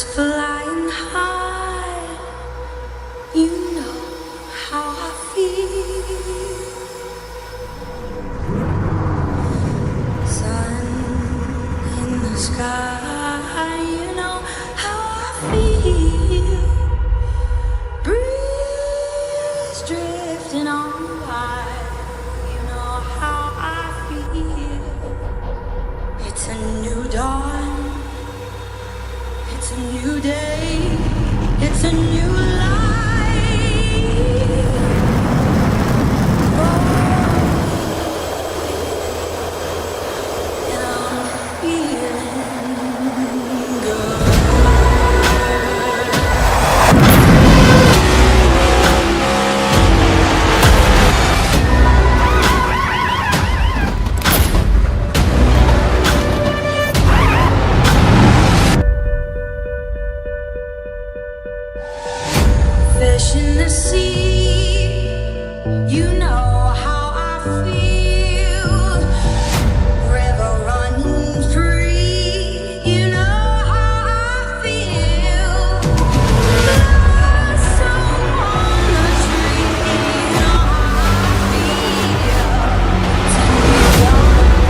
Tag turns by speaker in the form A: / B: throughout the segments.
A: birds flying high, you know how I feel. Sun in the sky, you know how I feel. Breeze drifting on by, you know how I feel. It's a new dawn, it's a new day, it's a new life. And I'm feeling good. Fish in the sea, you know how I feel. River running free, you know how I feel. Blossom on the tree, you know how I feel. It's a new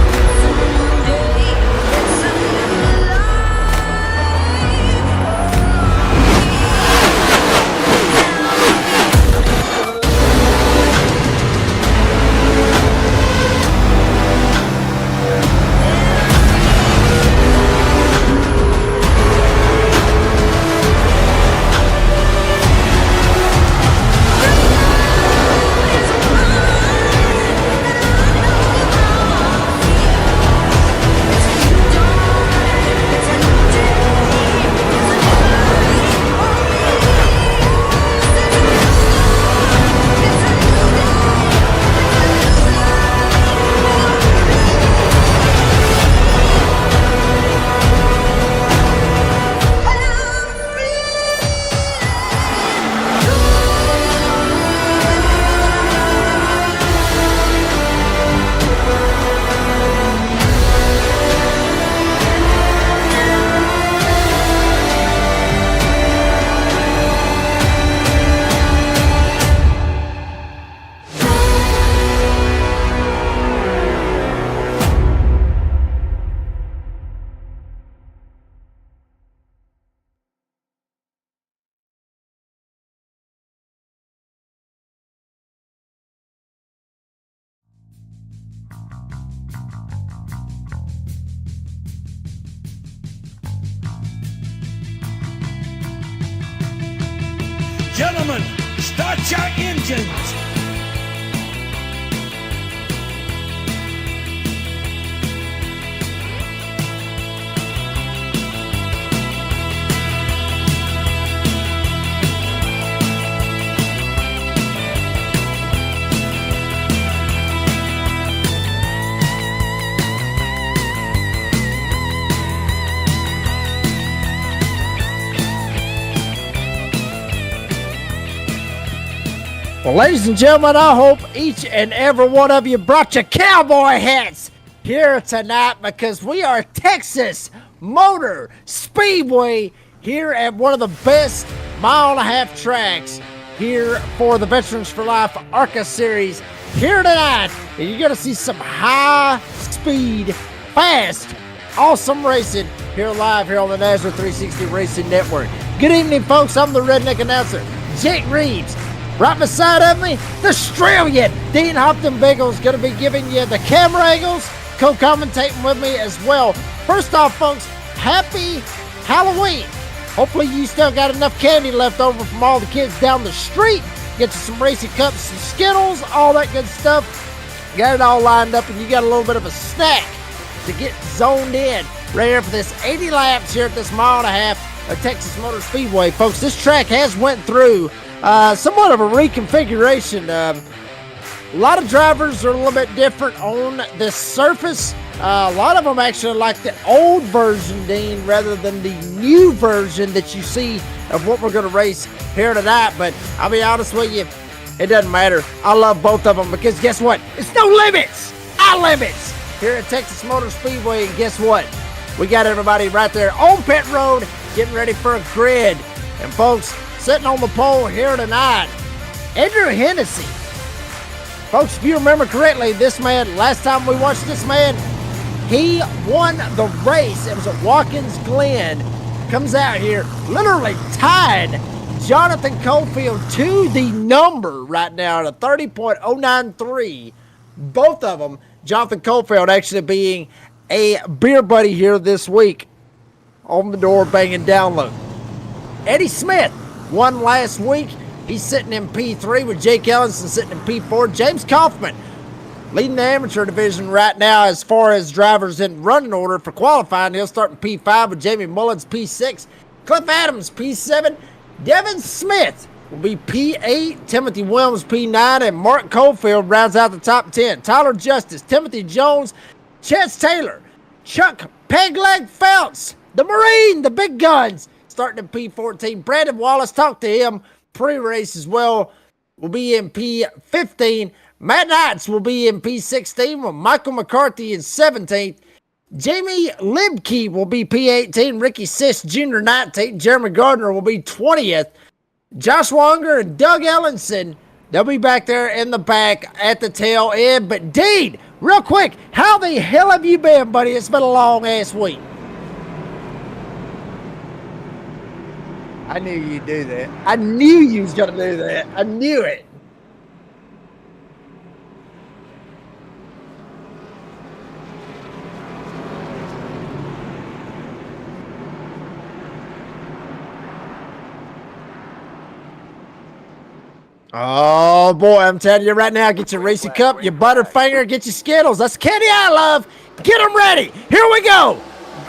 A: dawn, it's a new day, it's a new
B: Gentlemen, start your engines.
C: Well, ladies and gentlemen, I hope each and every one of you brought your cowboy hats here tonight because we are Texas Motor Speedway here at one of the best mile-and-a-half tracks here for the Veterans for Life ARCA series here tonight. And you're going to see some high-speed, fast, awesome racing here live here on the Nazareth 360 Racing Network. Good evening, folks. I'm the Redneck Announcer, Jake Reeves. Right beside of me, the Australian Dean Hopton Biggles going to be giving you the camera angles, co-commentating with me as well. First off, folks, happy Halloween. Hopefully you still got enough candy left over from all the kids down the street. Get you some racing cups, some Skittles, all that good stuff. Got it all lined up, and you got a little bit of a snack to get zoned in right here for this 80 laps here at this mile-and-a-half of Texas Motor Speedway. Folks, this track has went through somewhat of a reconfiguration. A lot of drivers are a little bit different on this surface. A lot of them actually like the old version, Dean, rather than the new version that you see of what we're going to race here tonight. But I'll be honest with you, it doesn't matter. I love both of them because guess what? It's no limits. Limits here at Texas Motor Speedway. And guess what? We got everybody right there on pit road getting ready for a grid. And folks, sitting on the pole here tonight, Andrew Hennessy. Folks, if you remember correctly, this man, last time we watched this man, he won the race. It was at Watkins Glen. Comes out here, literally tied Jonathan Cofield to the number right now at a 30.093. Both of them, Jonathan Cofield actually being a beer buddy here this week. On the door, banging down low. Eddie Smith won last week. He's sitting in P3 with Jake Ellison sitting in P4. James Kaufman leading the amateur division right now as far as drivers in running order for qualifying. He'll start in P5 with Jamie Mullins P6. Cliff Adams P7. Devin Smith will be P8. Timothy Williams P9. And Mark Cofield rounds out the top 10. Tyler Justice, Timothy Jones, Chance Taylor, Chuck Pegleg Phelps, the Marine, the big guns, starting in P14. Brandon Wallace, talked to him pre-race as well, will be in P15. Matt Knights will be in P16 with Michael McCarthy in 17th. Jamie Libke will be P18. Ricky Sish Jr. 19th. Jeremy Gardner will be 20th. Josh Wonger and Doug Ellenson, they'll be back there in the back at the tail end. But Dean, real quick, how the hell have you been, buddy? It's been a long-ass week. I knew you'd do that. I knew you was going to do that. I knew it. Oh, boy, I'm telling you right now, get your Reese Cup, your Butterfinger, get your Skittles. That's the candy I love. Get them ready. Here we go.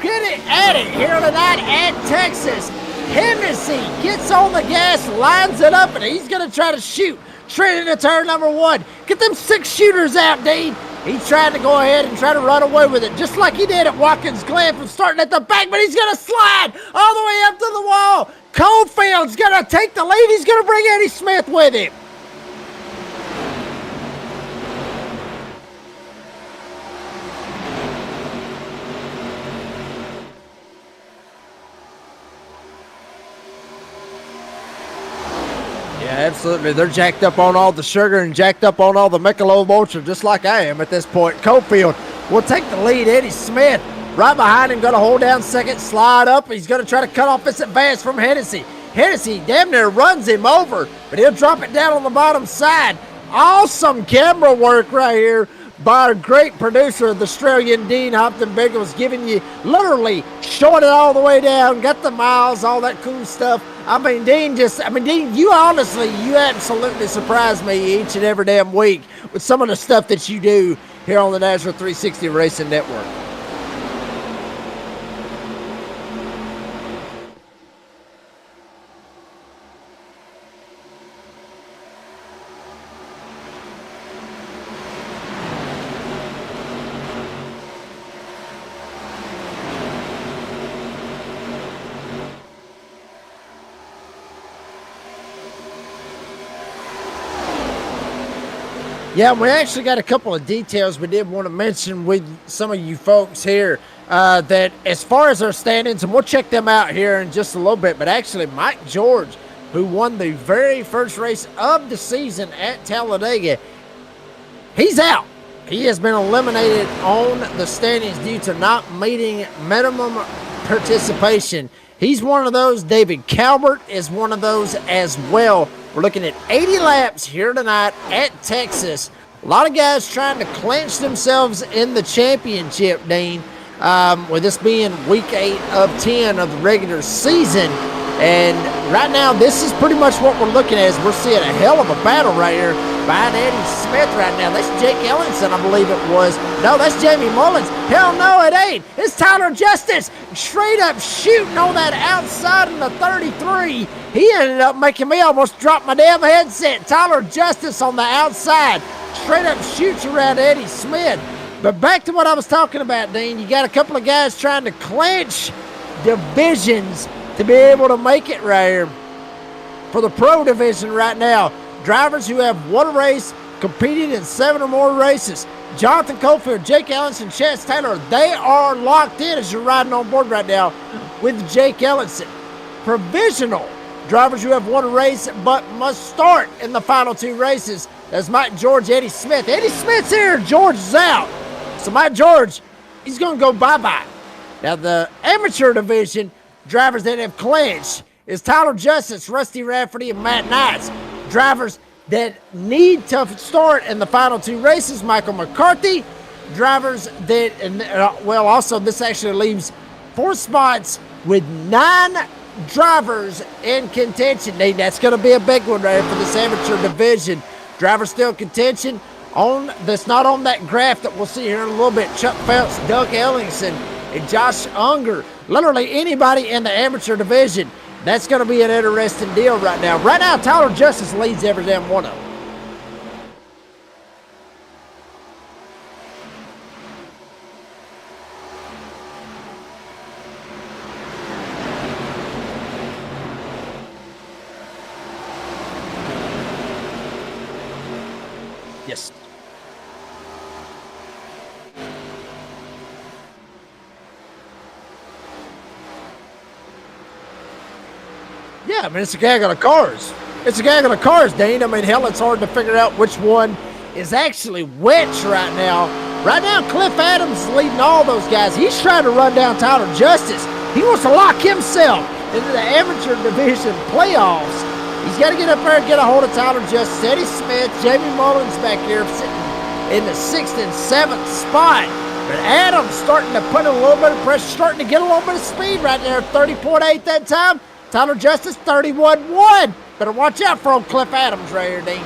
C: Get it at it here tonight at Texas. Hennessy gets on the gas, lines it up, and he's going to try to shoot straight into turn number 1. Get them 6 shooters out, Dean. He's trying to go ahead and try to run away with it, just like he did at Watkins Glen from starting at the back, but he's going to slide all the way up to the wall. Cofield's going to take the lead. He's going to bring Eddie Smith with him. Yeah, absolutely. They're jacked up on all the sugar and jacked up on all the Michelob Ultra, just like I am at this point. Cofield will take the lead. Eddie Smith right behind him, going to hold down second, slide up. He's going to try to cut off this advance from Hennessy. Hennessy damn near runs him over, but he'll drop it down on the bottom side. Awesome camera work right here by our great producer, the Australian Dean Hopton Biggles, giving you literally showing it all the way down, got the miles, all that cool stuff. Dean, Dean, you absolutely surprise me each and every damn week with some of the stuff that you do here on the National 360 Racing Network. Yeah, we actually got a couple of details we did want to mention with some of you folks here that as far as our standings, and we'll check them out here in just a little bit, but actually Mike George, who won the very first race of the season at Talladega, he's out. He has been eliminated on the standings due to not meeting minimum participation. He's one of those. David Calvert is one of those as well. We're looking at 80 laps here tonight at Texas. A lot of guys trying to clinch themselves in the championship, Dean, with this being week 8 of 10 of the regular season. And right now, this is pretty much what we're looking at. Is we're seeing a hell of a battle right here behind Eddie Smith right now. That's Jake Ellenson, I believe it was. No, that's Jamie Mullins. Hell no, it ain't. It's Tyler Justice straight up shooting on that outside in the 33. He ended up making me almost drop my damn headset. Tyler Justice on the outside straight up shoots around Eddie Smith. But back to what I was talking about, Dean. You got a couple of guys trying to clinch divisions to be able to make it right here for the pro division right now. Drivers who have won a race, competed in 7 or more races. Jonathan Cofield, Jake Ellenson, Chance Taylor, they are locked in as you're riding on board right now with Jake Ellison. Provisional drivers who have won a race but must start in the final 2 races. That's Mike George, Eddie Smith. Eddie Smith's here, George is out. So Mike George, he's going to go bye-bye. Now the amateur division, drivers that have clinched, is Tyler Justice, Rusty Rafferty, and Matt Knights. Drivers that need to start in the final 2 races, Michael McCarthy. Drivers that, also this actually leaves 4 spots with 9 drivers in contention. That's going to be a big one right for this amateur division. Drivers still in contention. That's not on that graph that we'll see here in a little bit. Chuck Phelps, Doug Ellingson, and Josh Unger. Literally anybody in the amateur division. That's going to be an interesting deal right now. Right now, Tyler Justice leads every damn one of them. Yes. Yeah, I mean, it's a gaggle of cars. It's a gaggle of cars, Dean. I mean, hell, it's hard to figure out which one is actually which right now. Right now, Cliff Adams is leading all those guys. He's trying to run down Tyler Justice. He wants to lock himself into the amateur division playoffs. He's got to get up there and get a hold of Tyler Justice, Eddie Smith, Jamie Mullins back here sitting in the 6th and 7th spot. But Adams starting to put a little bit of pressure, starting to get a little bit of speed right there, 30.8 that time. Tyler Justice, 31.1. Better watch out for old Cliff Adams right here, Dean.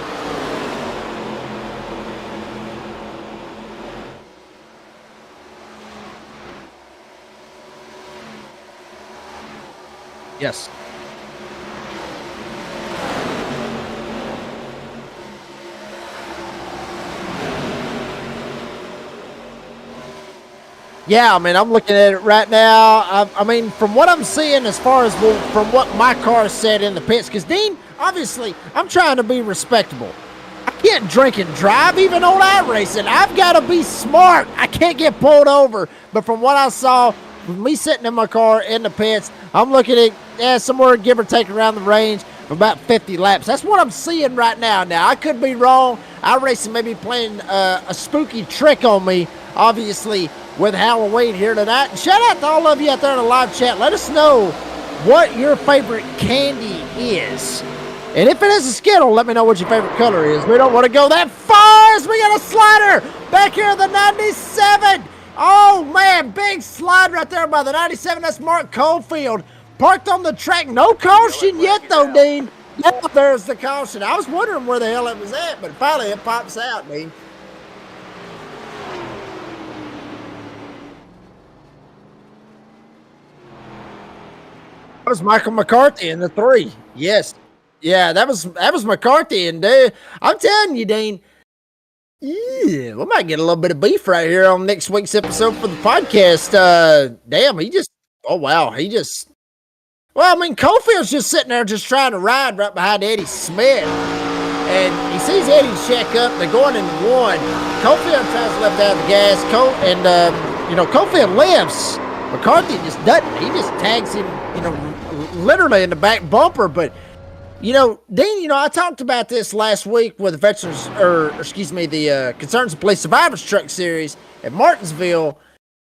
C: Yes. Yeah, I mean, I'm looking at it right now. I mean, from what I'm seeing as far as from what my car said in the pits, because, Dean, obviously, I'm trying to be respectable. I can't drink and drive, even on iRacing. I've got to be smart. I can't get pulled over. But from what I saw, with me sitting in my car in the pits, I'm looking at somewhere, give or take, around the range of about 50 laps. That's what I'm seeing right now. Now, I could be wrong. iRacing may be playing a spooky trick on me, obviously, with Halloween here tonight. And shout out to all of you out there in the live chat. Let us know what your favorite candy is. And if it is a Skittle, let me know what your favorite color is. We don't want to go that far as we got a slider back here in the 97. Oh, man, big slide right there by the 97. That's Mark Cofield. Parked on the track. No caution yet, though, Dean. Now there's the caution. I was wondering where the hell it was at, but finally it pops out, Dean. That was Michael McCarthy in the 3. Yes. Yeah, that was McCarthy. And I'm telling you, Dean, yeah, we might get a little bit of beef right here on next week's episode for the podcast. Damn, oh, wow. Well, I mean, Cofield's just sitting there just trying to ride right behind Eddie Smith. And he sees Eddie check up. They're going in 1. Cofield tries to let down the gas. Cofield lifts. McCarthy just doesn't. He just tags him, literally in the back bumper. But, Dean, I talked about this last week with the Concerns of Police Survivors Truck Series at Martinsville.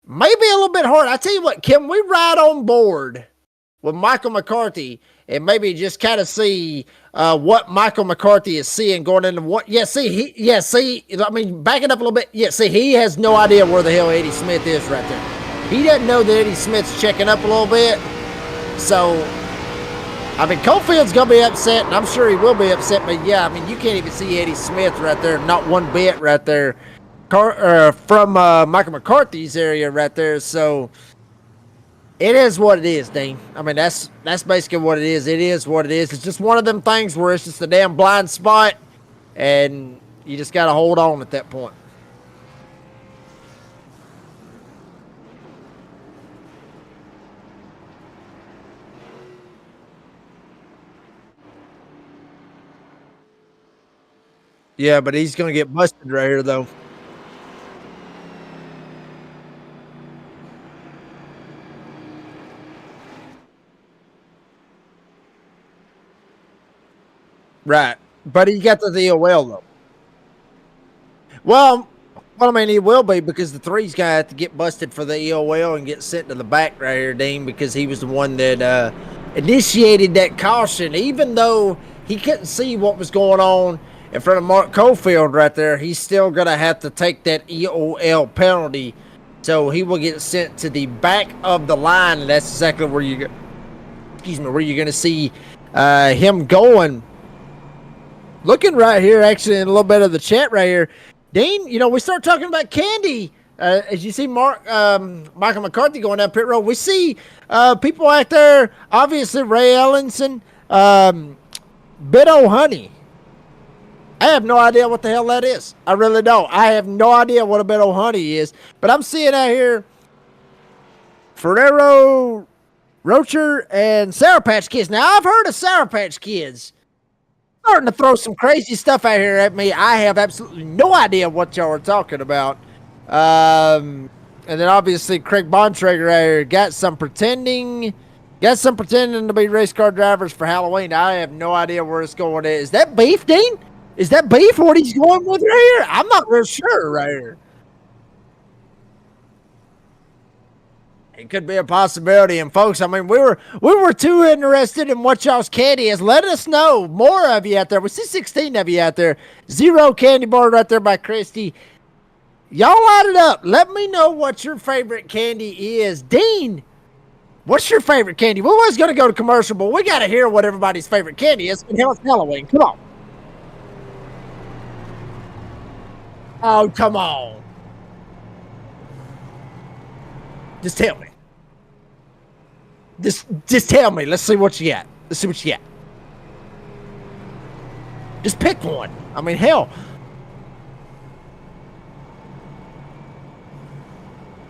C: Maybe a little bit hard. I tell you what, can we ride on board with Michael McCarthy and maybe just kind of see what Michael McCarthy is seeing going into what? Backing up a little bit. Yeah, see, he has no idea where the hell Eddie Smith is right there. He doesn't know that Eddie Smith's checking up a little bit. So, Cofield's going to be upset, and I'm sure he will be upset. But, yeah, you can't even see Eddie Smith right there. Not one bit right there from Michael McCarthy's area right there. So, it is what it is, Dean. That's basically what it is. It is what it is. It's just one of them things where it's just a damn blind spot, and you just got to hold on at that point. Yeah, but he's going to get busted right here, though. Right. But he got the DOL, though. Well, I mean, he will be because the three's going to have to get busted for the EOL and get sent to the back right here, Dean, because he was the one that initiated that caution. Even though he couldn't see what was going on in front of Mark Cofield right there, he's still going to have to take that EOL penalty. So he will get sent to the back of the line, and that's exactly where you're going to see him going. Looking right here, actually, in a little bit of the chat right here, Dean, we start talking about candy. As you see Michael McCarthy going down pit road, we see people out there, obviously Ray Ellenson, Bit O' Honey. I have no idea what the hell that is. I really don't. I have no idea what a Bit O' Honey is. But I'm seeing out here Ferrero Rocher and Sour Patch Kids. Now, I've heard of Sour Patch Kids starting to throw some crazy stuff out here at me. I have absolutely no idea what y'all are talking about. And then obviously Craig Bontrager right here got some pretending to be race car drivers for Halloween. I have no idea where it's going. Is that beef, Dean? Is that beef what he's going with right here? I'm not real sure right here. It could be a possibility. And folks, I mean, we were too interested in what y'all's candy is. Let us know. More of you out there. We see 16 of you out there. 0 candy bar right there by Christy. Y'all light it up. Let me know what your favorite candy is. Dean, what's your favorite candy? We was going to go to commercial, but we got to hear what everybody's favorite candy is. And hell, it's Halloween. Come on. Oh, come on. Just tell me. Just tell me. Let's see what you got. Just pick one. I mean, hell.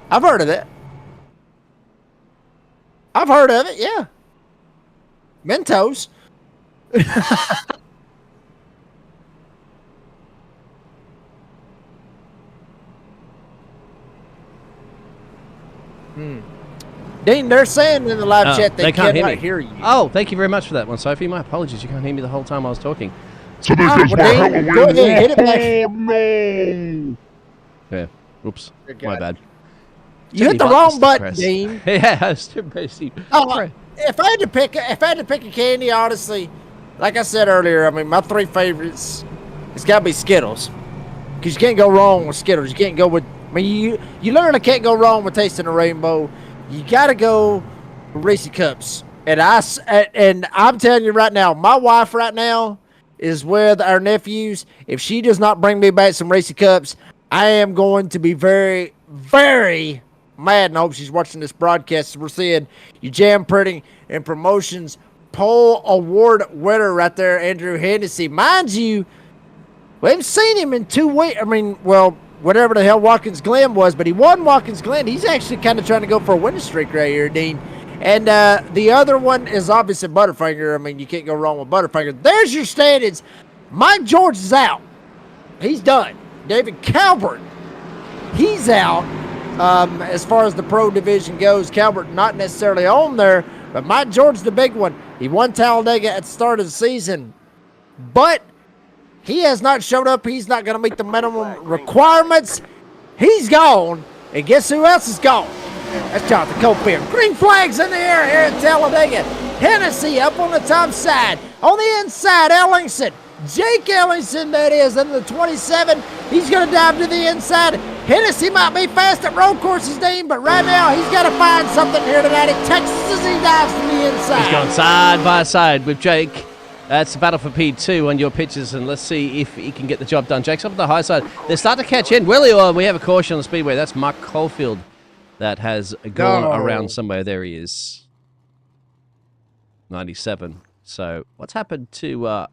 C: I've heard of it. Yeah. Mentos. Dean, they're saying in the live chat they
D: can't
C: hear you.
D: Oh, thank you very much for that one, Sophie. My apologies. You can't hear me the whole time I was talking.
C: Go ahead, hit it back.
E: No.
D: Yeah. Oops. My bad.
C: You hit the wrong button, Dean.
D: Yeah, I was too busy.
C: If I had to pick a candy, honestly, like I said earlier, I mean, my 3 favorites, it's got to be Skittles, because you can't go wrong with Skittles. You can't go with. I mean, you literally can't go wrong with tasting a rainbow. You got to go with Reese Cups. And I'm telling you right now, my wife right now is with our nephews. If she does not bring me back some Reese Cups, I am going to be very, very mad. And I hope she's watching this broadcast. We're seeing you Jam Printing and Promotions Poll Award winner right there, Andrew Hennessy. Mind you, we haven't seen him in 2 weeks. I mean, well, whatever the hell Watkins Glen was, but he won Watkins Glen. He's actually kind of trying to go for a winning streak right here, Dean. And the other one is obviously Butterfinger. I mean, you can't go wrong with Butterfinger. There's your standings. Mike George is out. He's done. David Calvert, he's out. As far as the pro division goes, Calvert not necessarily on there, but Mike George, the big one. He won Talladega at the start of the season, but he has not showed up. He's not going to meet the minimum requirements. He's gone. And guess who else is gone? That's Jonathan Cofield. Green flags in the air here at Talladega. Hennessy up on the top side. On the inside, Ellingson. Jake Ellingson, that is, in the 27. He's going to dive to the inside. Hennessy might be fast at road courses, Dean, but right now he's got to find something here tonight. He Texas as he dives to the inside.
D: He's going side by side with Jake. That's the battle for P2 on your pitches, and let's see if he can get the job done. Jake's up on the high side. They start to catch in. We have a caution on the Speedway. That's Mark Caulfield that has gone around somewhere. There he is. 97. So what's happened to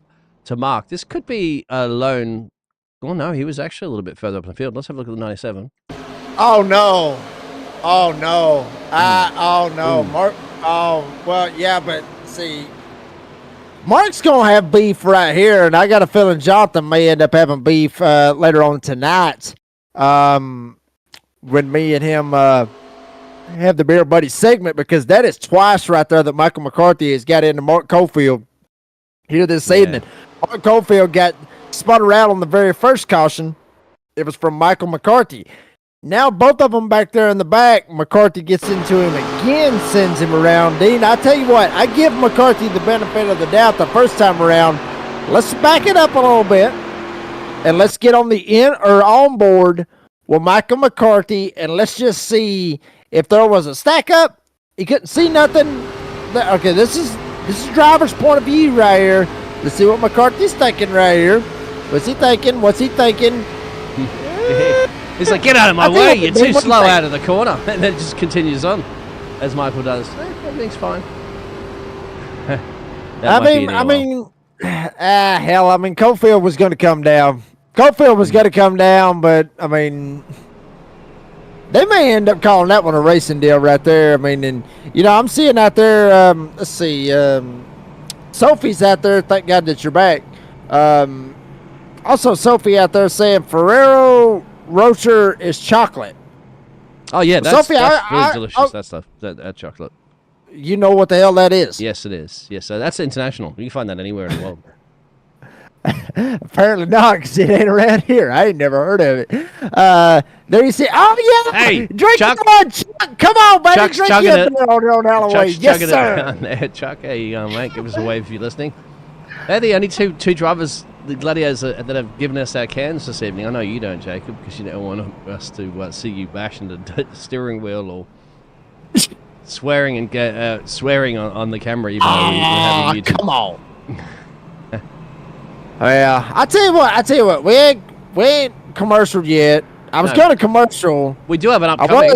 D: Mark? This could be a lone. Oh, no, he was actually a little bit further up in the field. Let's have a look at the 97.
C: Oh, no. Oh, no. Oh, no. Mark. Oh, well, yeah, but see. Mark's going to have beef right here, and I got a feeling Jonathan may end up having beef later on tonight when me and him have the Beer Buddy segment, because that is twice right there that Michael McCarthy has got into Mark Cofield. here this evening. Mark Cofield got spun around on the very first caution. It was from Michael McCarthy. Now both of them back there in the back, McCarthy gets into him again, sends him around. Dean, I tell you what, I give McCarthy the benefit of the doubt the first time around. Let's back it up a little bit, and let's get on the in or on board with Michael McCarthy, and let's just see if there was a stack up. He couldn't see nothing. Okay, this is driver's point of view right here. Let's see what McCarthy's thinking right here. What's he thinking?
D: He's like, get out of my way, you're too slow out of the corner. And then it just continues on, as Michael does. Everything's fine.
C: Hell, Cofield was going to come down. But, they may end up calling that one a racing deal right there. I'm seeing out there, let's see, Sophie's out there, thank God that you're back. Also, Sophie out there saying Ferrero Rocher is chocolate.
D: Oh yeah, that's
C: Sophie,
D: really delicious. That stuff, that chocolate.
C: You know what the hell that is?
D: Yes, it is. Yes, so that's international. You can find that anywhere in the world.
C: Apparently not, because it ain't around here. I ain't never heard of it. There you see. Oh yeah,
D: hey,
C: drink
D: Chuck,
C: come on, baby,
D: Chuck's
C: drink
D: chugging it.
C: on Halloween.
D: Chuck's
C: Yes,
D: chugging
C: sir.
D: it down there. Chuck, hey, mate, give us a wave if you're listening. They're the only two drivers, the Gladiators, that have given us our cans this evening. I know you don't, Jacob, because you don't want us to see you bash into the steering wheel or swearing on the camera. Even though we have a YouTube.
C: Come on. Well, I tell you what, we ain't commercial yet. I was going to commercial.
D: We do have an upcoming.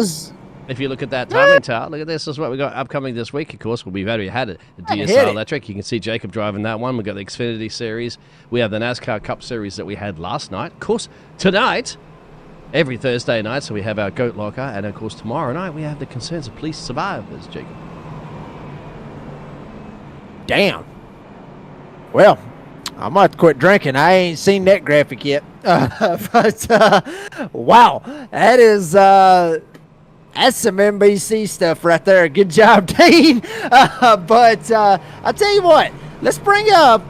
D: If you look at that timing chart, look at this. This is what we got upcoming this week. Of course, we've already had it. The DSR Electric. You can see Jacob driving that one. We've got the Xfinity Series. We have the NASCAR Cup Series that we had last night. Of course, tonight, every Thursday night, so we have our Goat Locker. And, of course, tomorrow night, we have the Concerns of Police Survivors, Jacob.
C: Damn. Well, I might quit drinking. I ain't seen that graphic yet. Wow. That is... that's some NBC stuff right there. Good job, Dean. But I tell you what, let's bring up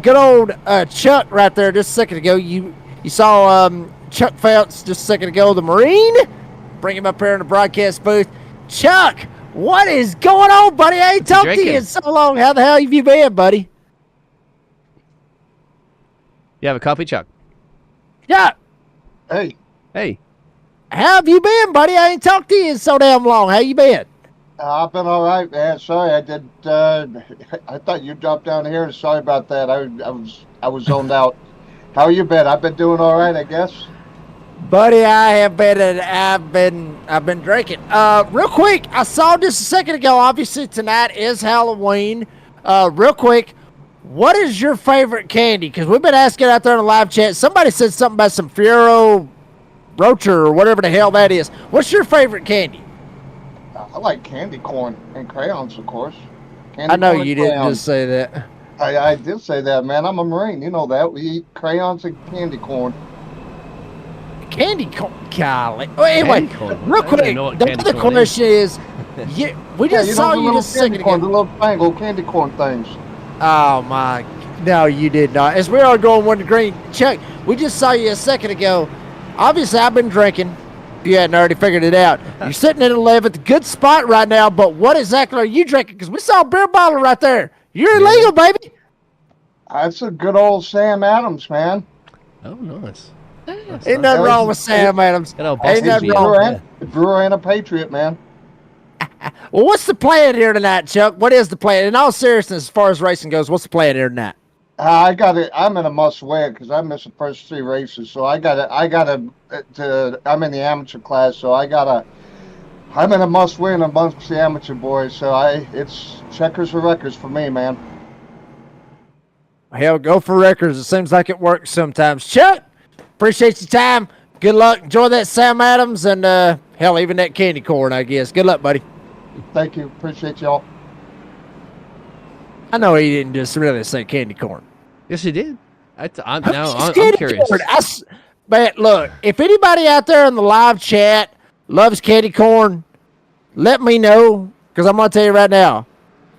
C: good old Chuck right there just a second ago. You saw Chuck Phelps just a second ago, the Marine. Bring him up here in the broadcast booth. Chuck, what is going on, buddy? I ain't talked to you in so long. How the hell have you been, buddy?
D: You have a copy, Chuck?
C: Chuck.
E: Hey.
D: Hey.
C: How have you been, buddy? I ain't talked to you in so damn long. How you been?
E: I've been all right, man. Sorry, I did. I thought you dropped down here. Sorry about that. I was zoned out. How you been? I've been doing all right, I guess.
C: Buddy, I've been drinking. Real quick, I saw just a second ago. Obviously, tonight is Halloween. Real quick, what is your favorite candy? Because we've been asking out there in the live chat. Somebody said something about some Ferrero Rocher or whatever the hell that is. What's your favorite candy?
E: I like candy corn and crayons, of course.
C: I know you didn't just say that.
E: I did say that, man. I'm a Marine. You know that. We eat crayons and candy corn.
C: Candy corn? Golly. Oh, anyway, real quick, the other question is, we just saw you just a second ago.
E: The little triangle candy corn things.
C: Oh, my. No, you did not. As we are going one to green, Chuck, we just saw you a second ago. Obviously, I've been drinking. If you hadn't already figured it out. You're sitting in 11th. Good spot right now, but what exactly are you drinking? Because we saw a beer bottle right there. You're illegal, baby.
E: That's a good old Sam Adams, man.
D: Oh, nice.
C: Ain't nothing wrong with Sam Adams. Ain't nothing wrong.
E: Brewer and a patriot, man.
C: Well, what's the plan here tonight, Chuck? What is the plan? In all seriousness, as far as racing goes, what's the plan here tonight?
E: I got it. I'm in a must-win because I missed the first 3 races, so I'm in the amateur class, so I'm in a must-win amongst the amateur boys. So it's checkers for records for me, man.
C: Hell, go for records. It seems like it works sometimes. Chuck, appreciate your time. Good luck. Enjoy that Sam Adams and hell, even that candy corn, I guess. Good luck, buddy.
E: Thank you. Appreciate y'all.
C: I know he didn't just really say candy corn.
D: Yes, he did. I'm curious.
C: But look, if anybody out there in the live chat loves candy corn, let me know, because I'm going to tell you right now,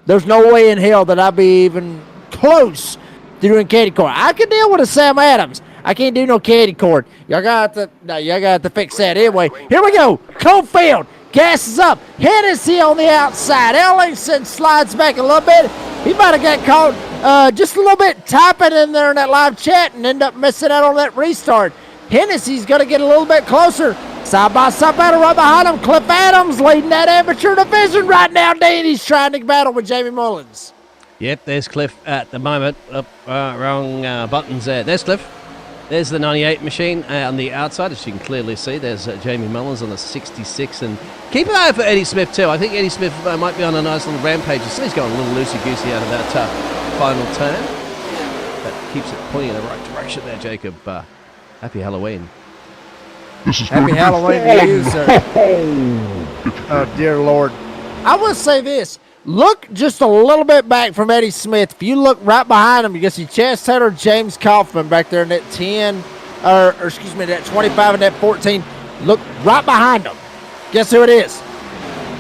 C: there's no way in hell that I'd be even close to doing candy corn. I can deal with a Sam Adams. I can't do no candy corn. Y'all got to fix that anyway. Here we go. Cofield gasses up. Hennessy on the outside. Ellingson slides back a little bit. He might have got caught just a little bit typing in there in that live chat and end up missing out on that restart. Hennessy's going to get a little bit closer. Side by side battle right behind him. Cliff Adams leading that amateur division right now. Dean, he's trying to battle with Jamie Mullins.
D: Yep, there's Cliff at the moment. Wrong buttons there. There's Cliff. There's the 98 machine on the outside, as you can clearly see. There's Jamie Mullins on the 66. And keep an eye out for Eddie Smith, too. I think Eddie Smith might be on a nice little rampage. He's going a little loosey-goosey out of that final turn. That keeps it pointing in the right direction there, Jacob. Happy Halloween.
C: Happy Halloween to you, sir. Oh, dear Lord. I will say this. Look just a little bit back from Eddie Smith. If you look right behind him, you can see Chance Taylor, James Kaufman back there in that 10, or excuse me, that 25 and that 14. Look right behind him. Guess who it is?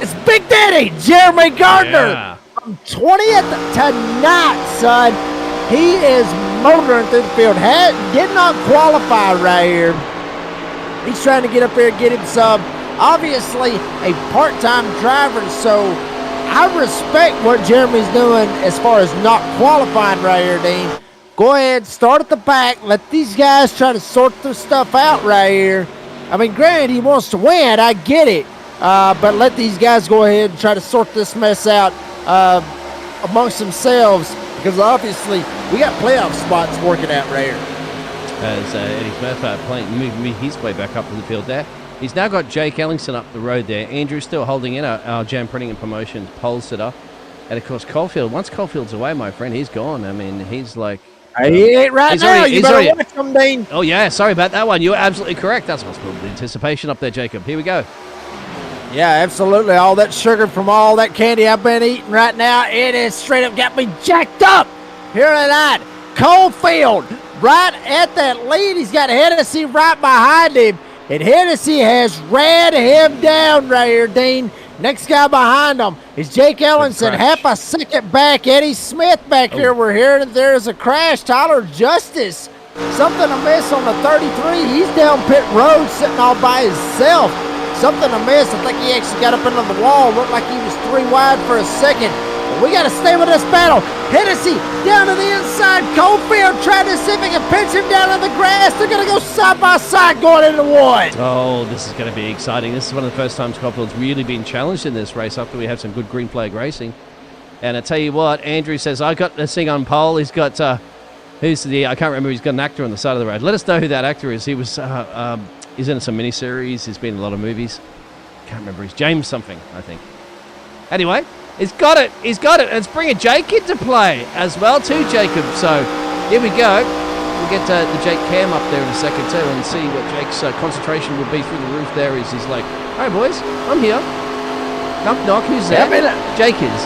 C: It's Big Daddy, Jeremy Gardner.
D: Yeah.
C: From 20th to 9th, son. He is motoring through the field. Did not qualify right here. He's trying to get up there and get him some. Obviously, a part-time driver, so I respect what Jeremy's doing as far as not qualifying right here, Dean. Go ahead, start at the back. Let these guys try to sort this stuff out right here. I mean, granted, he wants to win. I get it. But let these guys go ahead and try to sort this mess out amongst themselves, because obviously we got playoff spots working out right here.
D: As Eddie Smith moving his way back up to the field there. He's now got Jake Ellingson up the road there. Andrew's still holding in our Jam Printing and Promotions pole sitter. And, of course, Caulfield. Once Caulfield's away, my friend, he's gone. I mean, he's like...
C: He ain't right now. You better watch him, Dean.
D: Oh, yeah, sorry about that one. You're absolutely correct. That's what's building anticipation up there, Jacob. Here we go.
C: Yeah, absolutely. All that sugar from all that candy I've been eating right now, it has straight up got me jacked up here tonight. Caulfield right at that lead. He's got Hennessy right behind him. And Hennessy has ran him down right here, Dean. Next guy behind him is Jake Ellingson, half a second back. Eddie Smith back here. We're hearing that there's a crash. Tyler Justice, something amiss on the 33. He's down pit road sitting all by himself. Something amiss. I think he actually got up into the wall. Looked like he was 3 wide for a second. We got to stay with this battle. Hennessy down to the inside. Caulfield trying to see if he can pinch him down on the grass. They're going to go side by side going into one.
D: Oh, this is going to be exciting. This is one of the first times Caulfield's really been challenged in this race after we have some good green flag racing. And I tell you what, Andrew says, I got this thing on pole. He's got, I can't remember, he's got an actor on the side of the road. Let us know who that actor is. He was, he's in some miniseries. He's been in a lot of movies. Can't remember. He's James something, I think. Anyway. He's got it. He's got it. And it's bringing Jake into play as well too, Jacob. So here we go. We'll get the Jake cam up there in a second too and see what Jake's concentration will be through the roof there. He's like, all right, boys, I'm here. Knock, knock. Who's there? Jake is.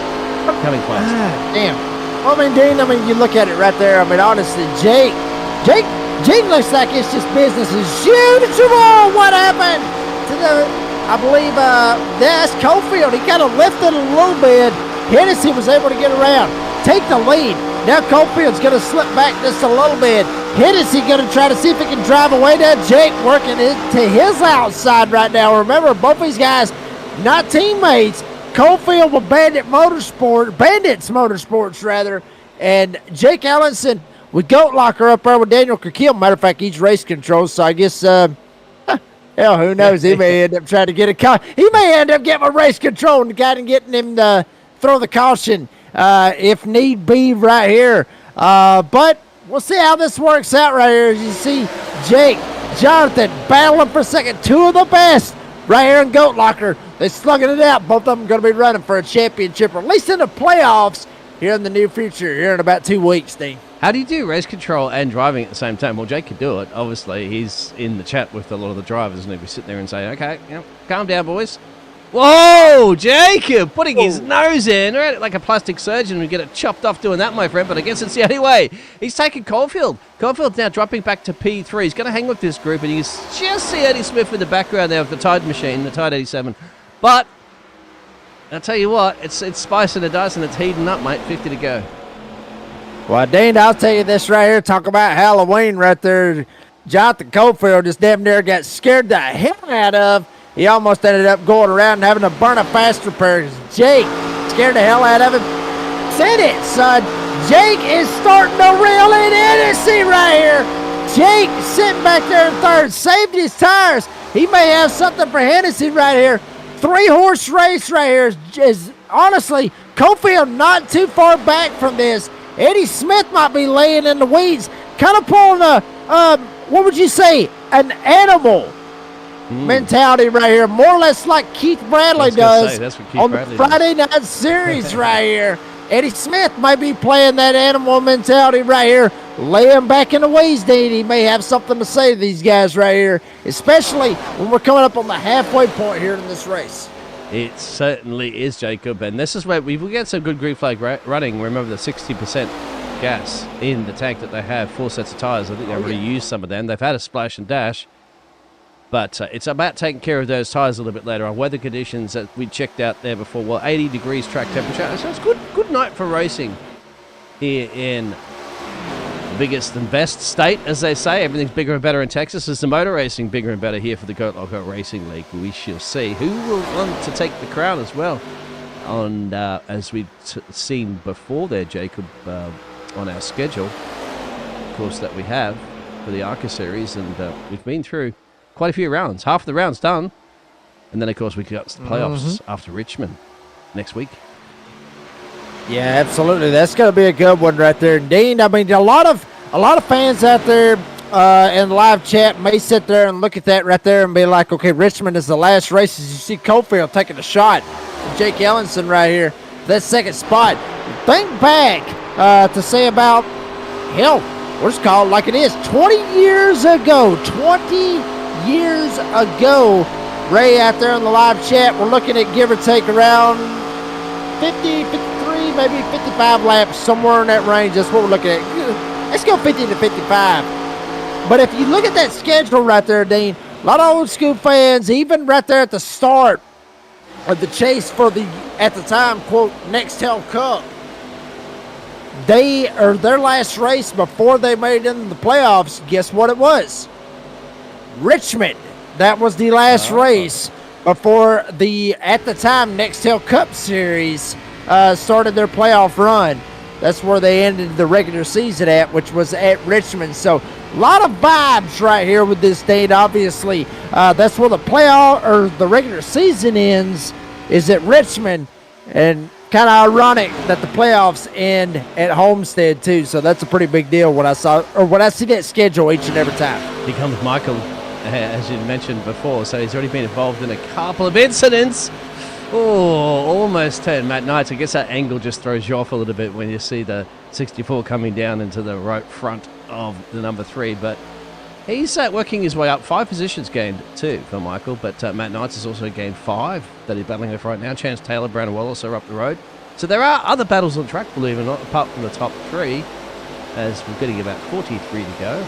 D: Coming fast.
C: Damn. Well, I mean, Dean, you look at it right there. I mean, honestly, Jake looks like it's just business as usual. What happened to I believe that's Caulfield. He kind of lifted a little bit. Hennessy was able to get around, take the lead. Now Caulfield's going to slip back just a little bit. Hennessy going to try to see if he can drive away that Jake working to his outside right now. Remember, both these guys not teammates. Caulfield with Bandits Motorsports rather, and Jake Ellingson with Goat Locker up there with Daniel Kirkill. Matter of fact, he's race control, so I guess hell, who knows? He may end up trying to get he may end up getting a race control and getting him to throw the caution if need be right here. But we'll see how this works out right here. As you see Jake, Jonathan battling for second. Two of the best right here in Goat Locker. They're slugging it out. Both of them going to be running for a championship, or at least in the playoffs here in the near future, here in about 2 weeks, Dean.
D: How do you do race control and driving at the same time? Well, Jake could do it. Obviously, he's in the chat with a lot of the drivers, and he'll be sitting there and saying, okay, calm down, boys. Whoa, Jacob putting his nose in right, like a plastic surgeon and get it chopped off doing that, my friend, but I guess it's the only way. He's taking Caulfield. Caulfield's now dropping back to P3. He's going to hang with this group, and you just see Eddie Smith in the background there with the Tide machine, the Tide 87. But I'll tell you what, it's spicing the dice, and it's heating up, mate. 50 to go.
C: Well, Dean, I'll tell you this right here. Talk about Halloween right there. Jonathan Cofield just damn near got scared the hell out of. He almost ended up going around and having to burn a fast repair. Jake scared the hell out of him. Said it, son. Jake is starting to reel in Hennessy right here. Jake sitting back there in third, saved his tires. He may have something for Hennessy right here. 3-horse race right here is honestly, Cofield not too far back from this. Eddie Smith might be laying in the weeds, kind of pulling a, what would you say, an animal mentality right here, more or less like Keith Bradley does on the Friday Night Series right here. Eddie Smith might be playing that animal mentality right here, laying back in the weeds, Dean. He may have something to say to these guys right here, especially when we're coming up on the halfway point here in this race.
D: It certainly is, Jacob, and this is where we will get some good green flag running. Remember the 60% gas in the tank that they have, 4 sets of tires. I think they've already used some of them. They've had a splash and dash, but it's about taking care of those tires a little bit later on. Weather conditions that we checked out there before, well, 80 degrees track temperature, so it's good night for racing here in biggest and best state, as they say. Everything's bigger and better in Texas. Is the motor racing bigger and better here for the Goat Loco Racing League? We shall see who will want to take the crown as well. On as we've seen before there, Jacob, on our schedule, of course, that we have for the ARCA series, and we've been through quite a few rounds. Half of the rounds done, and then of course we got the playoffs after Richmond next week.
C: Yeah, absolutely. That's going to be a good one right there. Dean, I mean, a lot of fans out there in the live chat may sit there and look at that right there and be like, okay, Richmond is the last race. As you see Cofield taking a shot from Jake Ellenson right here, that second spot. Think back to say about, hell, we'll just call it like it is. 20 years ago, Ray out there in the live chat, we're looking at give or take around 50, 53, maybe 55 laps, somewhere in that range. That's what we're looking at. Let's go 50 to 55. But if you look at that schedule right there, Dean, a lot of old school fans, even right there at the start of the chase for the, at the time, quote, Nextel Cup, their last race before they made it into the playoffs, guess what it was? Richmond. That was the last race before the, at the time, Nextel Cup Series started their playoff run. That's where they ended the regular season at, which was at Richmond. So a lot of vibes right here with this date. Obviously, that's where the playoff or the regular season ends, is at Richmond, and kind of ironic that the playoffs end at Homestead too. So that's a pretty big deal when I see that schedule each and every time.
D: Here comes Michael, as you mentioned before. So he's already been involved in a couple of incidents. Oh, almost turned Matt Knights. I guess that angle just throws you off a little bit when you see the 64 coming down into the right front of the number 3. But he's working his way up. 5 positions gained too for Michael. But Matt Knights has also gained 5 that he's battling with right now. Chance Taylor, Brandon Wallace are up the road. So there are other battles on the track, believe it or not, apart from the top 3, as we're getting about 43 to go.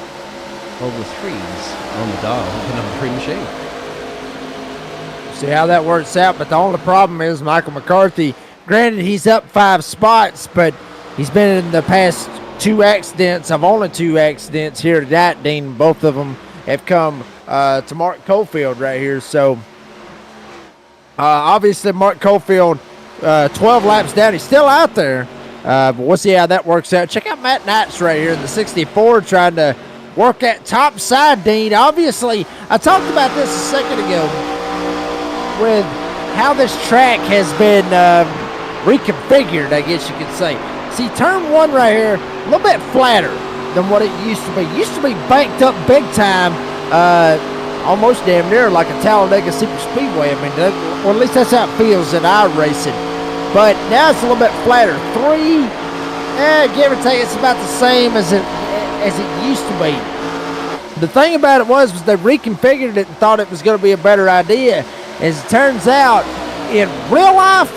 D: All the 3s on the dial with the number 3 machine.
C: See how that works out, but the only problem is Michael McCarthy. Granted, he's up 5 spots, but he's been in the past 2 accidents. I've only 2 accidents here tonight, Dean. Both of them have come to Mark Cofield right here. So, obviously, Mark Cofield, 12 laps down. He's still out there, but we'll see how that works out. Check out Matt Knights right here in the 64 trying to work that top side, Dean. Obviously, I talked about this a second ago, with how this track has been reconfigured, I guess you could say. See, turn 1 right here, a little bit flatter than what it used to be. It used to be banked up big time, almost damn near like a Talladega Super Speedway. I mean, or at least that's how it feels in our racing. But now it's a little bit flatter. 3, give or take, it's about the same as it used to be. The thing about it was they reconfigured it and thought it was going to be a better idea. As it turns out, in real life,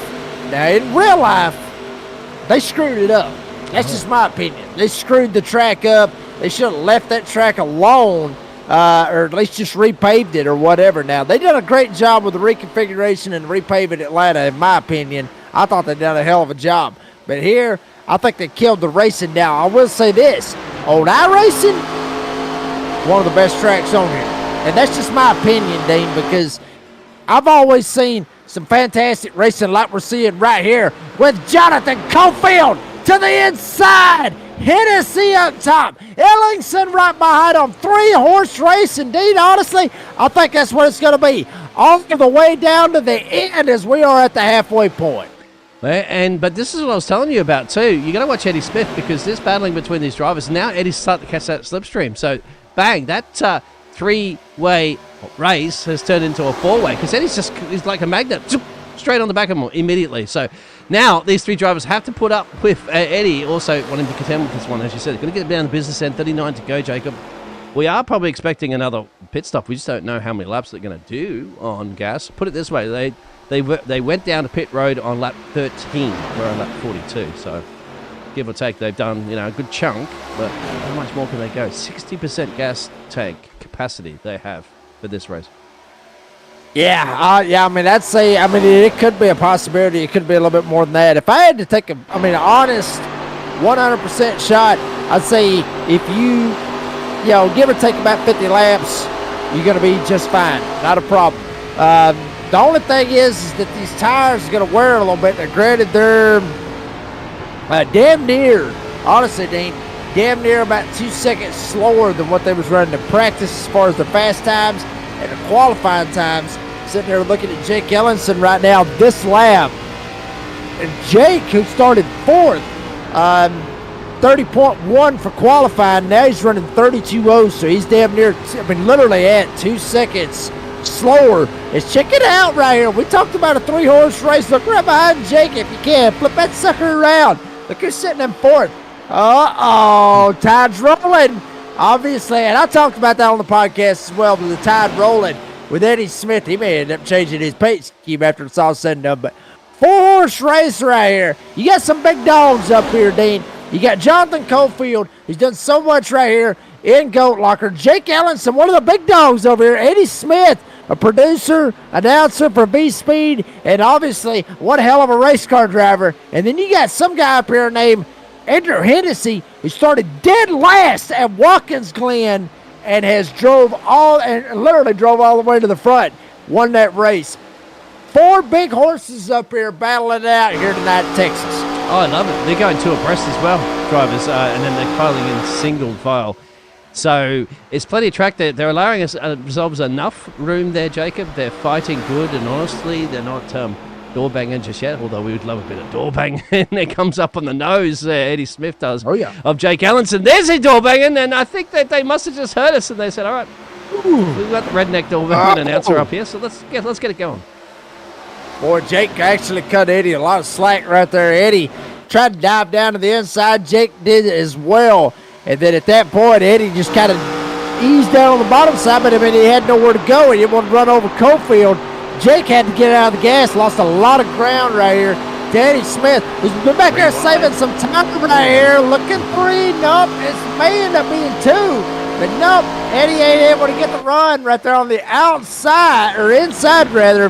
C: they screwed it up. That's just my opinion. They screwed the track up. They should have left that track alone, or at least just repaved it or whatever. Now, they did a great job with the reconfiguration and repaving Atlanta, in my opinion. I thought they did a hell of a job. But here, I think they killed the racing. Now, I will say this. Old iRacing, one of the best tracks on here. And that's just my opinion, Dean, because I've always seen some fantastic racing like we're seeing right here with Jonathan Cofield to the inside. Hennessy up top. Ellingson right behind him. 3-horse race. Indeed, honestly, I think that's what it's going to be. All the way down to the end as we are at the halfway point.
D: But this is what I was telling you about too. You got to watch Eddie Smith because there's battling between these drivers. Now Eddie's starting to catch that slipstream. So, bang, that 3-way race has turned into a 4-way because he's like a magnet, straight on the back of him immediately. So now these 3 drivers have to put up with Eddie also wanting to contend with this one, as you said. Going to get down the business end, 39 to go, Jacob. We are probably expecting another pit stop. We just don't know how many laps they're going to do on gas. Put it this way, they went down to pit road on lap 13. We're on lap 42, so give or take, they've done a good chunk, but how much more can they go? 60% gas tank capacity they have for this race.
C: Yeah, I mean, it could be a possibility. It could be a little bit more than that. If I had to take an honest 100% shot, I'd say if you give or take about 50 laps, you're going to be just fine. Not a problem. The only thing is that these tires are going to wear a little bit. Granted, they're damn near, honestly, Dean, damn near about 2 seconds slower than what they was running in practice as far as the fast times and the qualifying times. Sitting there looking at Jake Ellenson right now, this lap. And Jake, who started 4th, 30.1 for qualifying. Now he's running 32.0, so he's damn near, literally at 2 seconds slower. Check it out right here. We talked about a 3-horse race. Look right behind Jake if you can. Flip that sucker around. Look who's sitting in 4th. Uh-oh, tide's rolling. Obviously, and I talked about that on the podcast as well, with the tide rolling with Eddie Smith. He may end up changing his pace scheme after it's all said and done, but 4-horse race right here. You got some big dogs up here, Dean. You got Jonathan Cofield. He's done so much right here in Goat Locker. Jake Ellenson, one of the big dogs over here. Eddie Smith, a producer, announcer for B-Speed, and obviously one hell of a race car driver. And then you got some guy up here named Andrew Hennessy, who started dead last at Watkins Glen and literally drove all the way to the front, won that race. 4 big horses up here battling it out here tonight in Texas.
D: Oh, I love it. They're going 2 abreast as well, drivers, and then they're filing in single file. So it's plenty of track. They're allowing us themselves enough room there, Jacob. They're fighting good, and honestly, they're not door banging just yet, although we would love a bit of door banging. And there comes up on the nose, Eddie Smith does, of Jake Ellenson. There's his door banging, and I think that they must have just heard us, and they said, all right, we've got the redneck door banging announcer up here, so let's get it going.
C: Boy, Jake actually cut Eddie a lot of slack right there. Eddie tried to dive down to the inside. Jake did as well. And then at that point, Eddie just kind of eased down on the bottom side, but he had nowhere to go. He didn't want to run over Cofield. Jake had to get out of the gas, lost a lot of ground right here. Eddie Smith, who's been back there saving some time right here, looking 3. Nope, it may end up being 2. But nope, Eddie ain't able to get the run right there on the outside, or inside rather.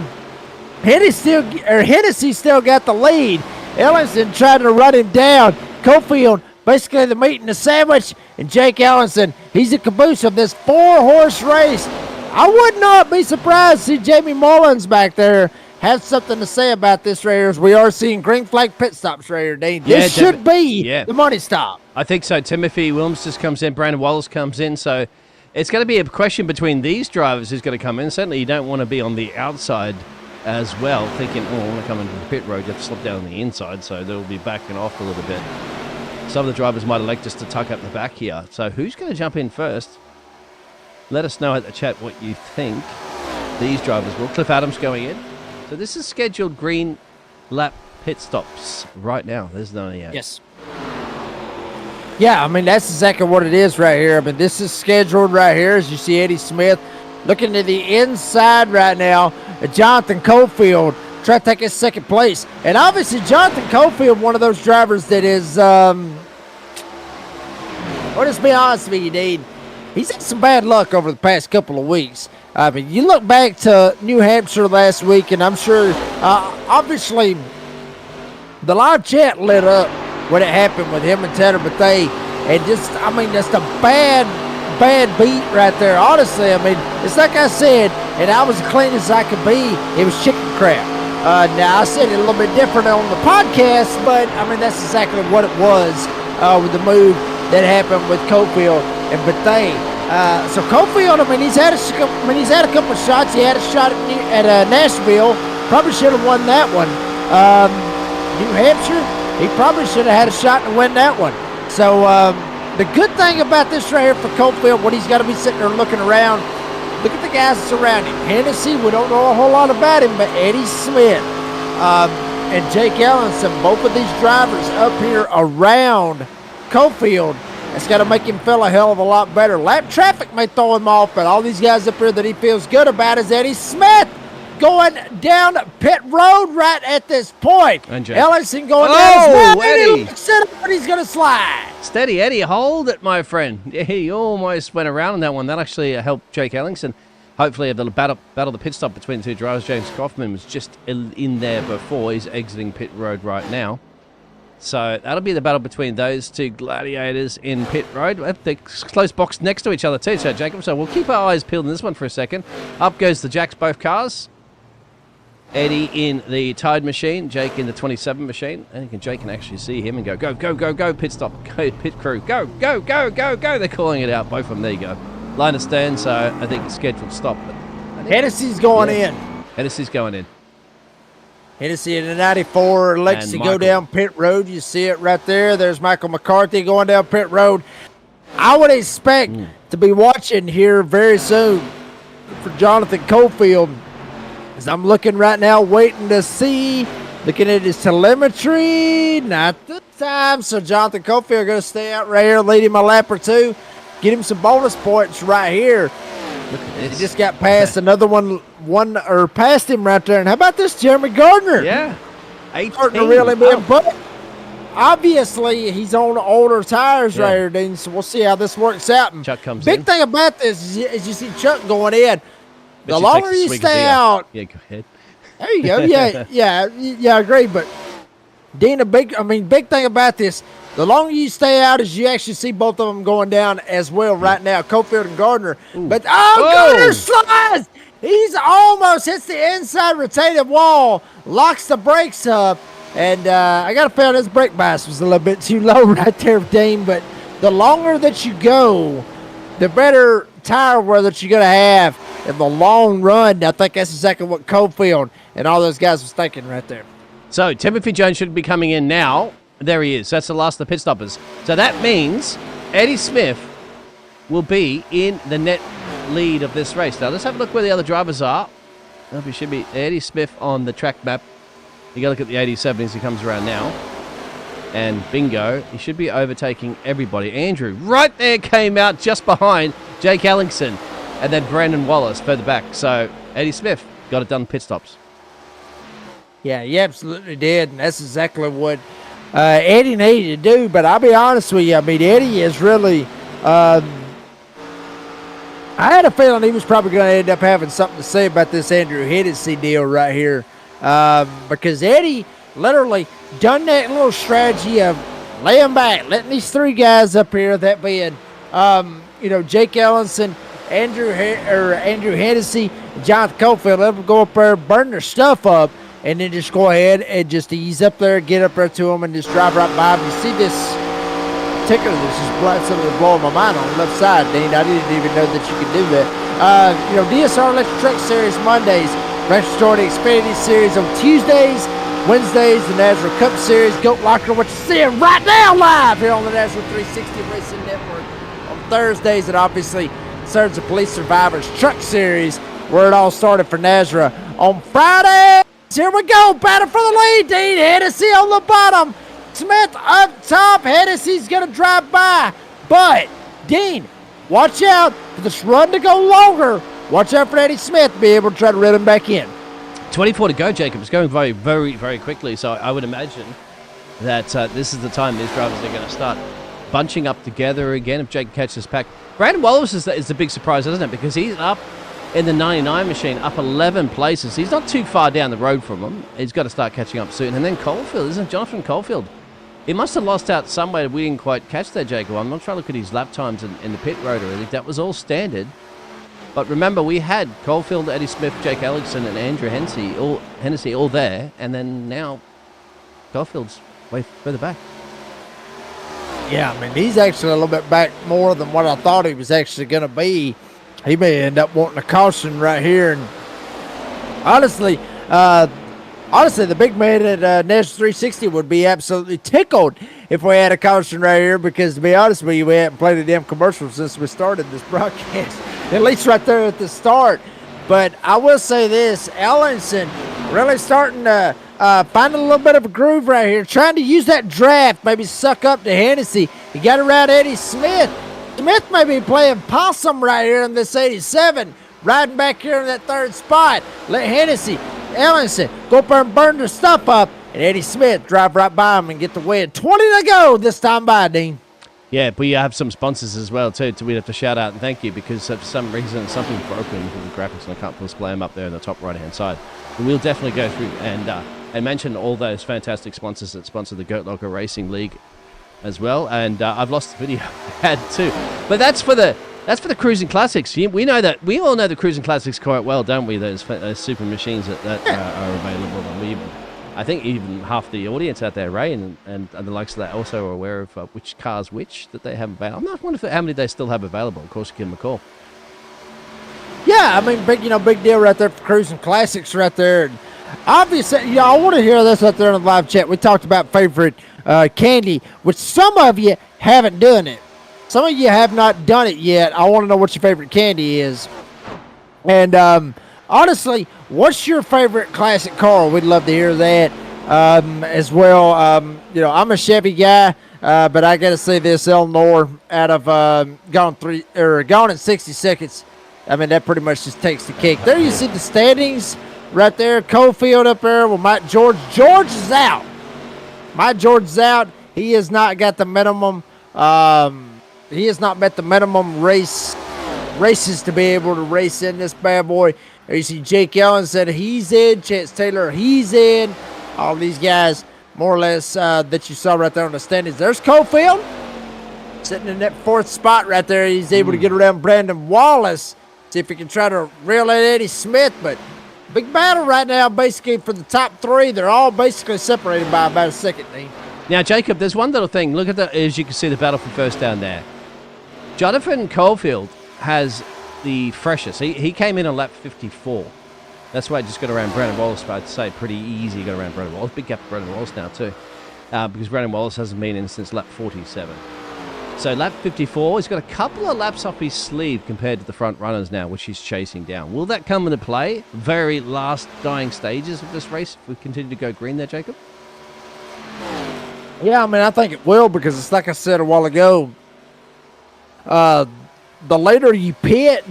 C: Hennessy still got the lead. Ellenson tried to run him down. Cofield, basically the meat and the sandwich, and Jake Ellenson, he's the caboose of this 4-horse race. I would not be surprised to see Jamie Mullins back there have something to say about this right here, as we are seeing green flag pit stops right here, Dane. This should be the money stop.
D: I think so. Timothy Williams just comes in. Brandon Wallace comes in. So it's going to be a question between these drivers who's going to come in. Certainly you don't want to be on the outside as well, thinking, I want to come into the pit road. You have to slip down on the inside, so they'll be backing off a little bit. Some of the drivers might elect just to tuck up the back here. So who's going to jump in first? Let us know at the chat what you think these drivers will. Cliff Adams going in. So this is scheduled green lap pit stops right now. There's no yet.
C: Yes. Yeah, that's exactly what it is right here. This is scheduled right here, as you see Eddie Smith looking to the inside right now. Jonathan Cofield trying to take his second place. And obviously Jonathan Cofield, one of those drivers that is, well, let's be honest with you, Dean. He's had some bad luck over the past couple of weeks. You look back to New Hampshire last week, and I'm sure, obviously, the live chat lit up when it happened with him and Tanner Bethea. And just a bad beat right there. Honestly, it's like I said, and I was clean as I could be. It was chicken crap. Now, I said it a little bit different on the podcast, but, that's exactly what it was with the move that happened with Cofield and Bethea. So Cofield, he's had a couple of shots. He had a shot at Nashville. Probably should have won that one. New Hampshire, he probably should have had a shot to win that one. So the good thing about this right here for Cofield, when he's got to be sitting there looking around, look at the guys surrounding him. Hennessy, we don't know a whole lot about him, but Eddie Smith and Jake Ellenson, both of these drivers up here around Cofield, it's got to make him feel a hell of a lot better. Lap traffic may throw him off, but all these guys up here that he feels good about is Eddie Smith going down pit road right at this point.
D: And Jake.
C: Ellison going
D: Oh,
C: down.
D: Eddie.
C: But he's going to slide.
D: Steady, Eddie. Hold it, my friend. Yeah, he almost went around on that one. That actually helped Jake Ellingson. Hopefully, have the battle the pit stop between the two drivers. James Kaufman was just in there before. He's exiting pit road right now. So that'll be the battle between those two gladiators in pit road. They're close box next to each other too, so Jacob. So we'll keep our eyes peeled in this one for a second. Up goes the Jacks, both cars. Eddie in the Tide machine, Jake in the 27 machine. And Jake can actually see him and go, go, go, go, go, pit stop, go, pit crew, go, go, go, go, go. They're calling it out, both of them. There you go. Line of stand, so I think it's scheduled stop. But
C: Hennessy's going in.
D: Hennessy's going in.
C: Hennessy in the 94, Lexi go down pit road. You see it right there. There's Michael McCarthy going down pit road. I would expect to be watching here very soon for Jonathan Cofield. As I'm looking right now, waiting to see, looking at his telemetry, not the time. So Jonathan Cofield going to stay out right here, lead him a lap or two, get him some bonus points right here.
D: Look at this.
C: He just got past another past him right there. And how about this, Jeremy Gardner?
D: Yeah. 18.
C: Starting to really be but obviously he's on older tires right here, Dean. So we'll see how this works out. And
D: Chuck comes
C: big
D: in.
C: thing about this is you see Chuck going in. The longer you stay out,
D: yeah, go ahead.
C: there you go. Yeah, I agree. But Dean, big thing about this, the longer you stay out, is you actually see both of them going down as well right now, Cofield and Gardner.
D: Ooh.
C: But Gardner slides. He's almost hits the inside rotative wall, locks the brakes up, and I got to feel his brake bias was a little bit too low right there, Dean. But the longer that you go, the better tire wear that you're going to have in the long run. I think that's exactly what Cofield and all those guys was thinking right there.
D: So Timothy Jones should be coming in now. There he is. That's the last of the pit stoppers. So that means Eddie Smith will be in the net lead of this race. Now let's have a look where the other drivers are. It should be Eddie Smith on the track map. You got to look at the 87 as he comes around now. And bingo, he should be overtaking everybody. Andrew right there came out just behind Jake Ellingson. And then Brandon Wallace further back. So Eddie Smith got it done pit stops.
C: Yeah, he absolutely did. And that's exactly what Eddie needed to do. But I'll be honest with you, Eddie is really... I had a feeling he was probably going to end up having something to say about this Andrew Hennessy deal right here. Because Eddie literally done that little strategy of laying back, letting these three guys up here, that being, Jake Ellenson, Andrew Hennessy, and Jonathan Cofield, let them go up there, burn their stuff up, and then just go ahead and just ease up there, get up there to them, and just drive right by them. You see this ticker that's just suddenly blowing my mind on the left side, Dean. I didn't even know that you could do that. DSR Electric Truck Series Mondays, Rancher Jordan Xfinity Series on Tuesdays, Wednesdays, the NASRA Cup Series, Goat Locker, what you're seeing right now live here on the NASRA 360 Racing Network on Thursdays, and obviously Surge of Police Survivors Truck Series, where it all started for NASRA on Friday. Here we go, battle for the lead, Dean. Hennessy on the bottom, Smith up top. Hennessy's going to drive by, but Dean, watch out for this run to go longer. Watch out for Eddie Smith to be able to try to reel him back in.
D: 24 to go, Jacob. It's going very, very, very quickly. So I would imagine that this is the time these drivers are going to start bunching up together again if Jake catches pack. Brandon Wallace is the big surprise, isn't it? Because he's up in the 99 machine, up 11 places. He's not too far down the road from him. He's got to start catching up soon. And then Caulfield, isn't Jonathan Caulfield He must have lost out somewhere. We didn't quite catch that, Jacob. I'm not trying to look at his lap times in the pit road or anything. That was all standard. But remember, we had Caulfield, Eddie Smith, Jake Ellickson, and Andrew Hennessy all there, and then now Caulfield's way further back.
C: Yeah, I mean, he's actually a little bit back more than what I thought he was actually going to be. He may end up wanting a caution right here. And honestly, the big man at National 360 would be absolutely tickled if we had a caution right here, because to be honest with you, we haven't played a damn commercial since we started this broadcast, at least right there at the start. But I will say this, Ellenson really starting to find a little bit of a groove right here, trying to use that draft, maybe suck up to Hennessy. He got around Eddie Smith. Smith may be playing possum right here in this 87, riding back here in that third spot. Let Hennessy, Ellenson, go up there and burn their stuff up, and Eddie Smith drive right by him and get the win. 20 to go this time by, Dean.
D: Yeah, we have some sponsors as well, too. We have to shout out and thank you, because for some reason something's broken with the graphics, and I can't display them up there in the top right-hand side. But we'll definitely go through and mention all those fantastic sponsors that sponsor the Goat Locker Racing League as well. And I've lost the video I had too. But that's for the Cruising Classics. We know that. We all know the Cruising Classics quite well, don't we? Those super machines that are available. And I think even half the audience out there, Ray, and the likes of that, also are aware of which cars that they have available. I'm not wondering how many they still have available. Of course, you give them a call.
C: Yeah, I mean, big deal right there for Cruising Classics right there. And obviously, I want to hear this out there in the live chat. We talked about favorite candy, which some of you haven't done it. Some of you have not done it yet. I want to know what your favorite candy is. And honestly, what's your favorite classic car? We'd love to hear that as well. I'm a Chevy guy, but I got to say this, Eleanor, out of gone in 60 seconds. I mean, that pretty much just takes the cake. There you see the standings right there. Cofield up there with Mike George. George is out. Mike George is out. He has not got the minimum. He has not met the minimum races to be able to race in this bad boy. There you see Jake Ellen said he's in. Chance Taylor, he's in. All these guys, more or less, that you saw right there on the standings. There's Cofield sitting in that fourth spot right there. He's able to get around Brandon Wallace. See if he can try to reel in Eddie Smith. But big battle right now, basically, for the top three. They're all basically separated by about a second, Dean.
D: Now, Jacob, there's one little thing. Look at as you can see the battle for first down there. Jonathan Caulfield has the freshest. He came in on lap 54. That's why I just got around Brandon Wallace, but I'd say pretty easy got around Brandon Wallace. Big gap for Brandon Wallace now, too, because Brandon Wallace hasn't been in since lap 47. So lap 54, he's got a couple of laps off his sleeve compared to the front runners now, which he's chasing down. Will that come into play? Very last dying stages of this race if we continue to go green there, Jacob?
C: Yeah, I mean, I think it will, because it's like I said a while ago. The later you pit,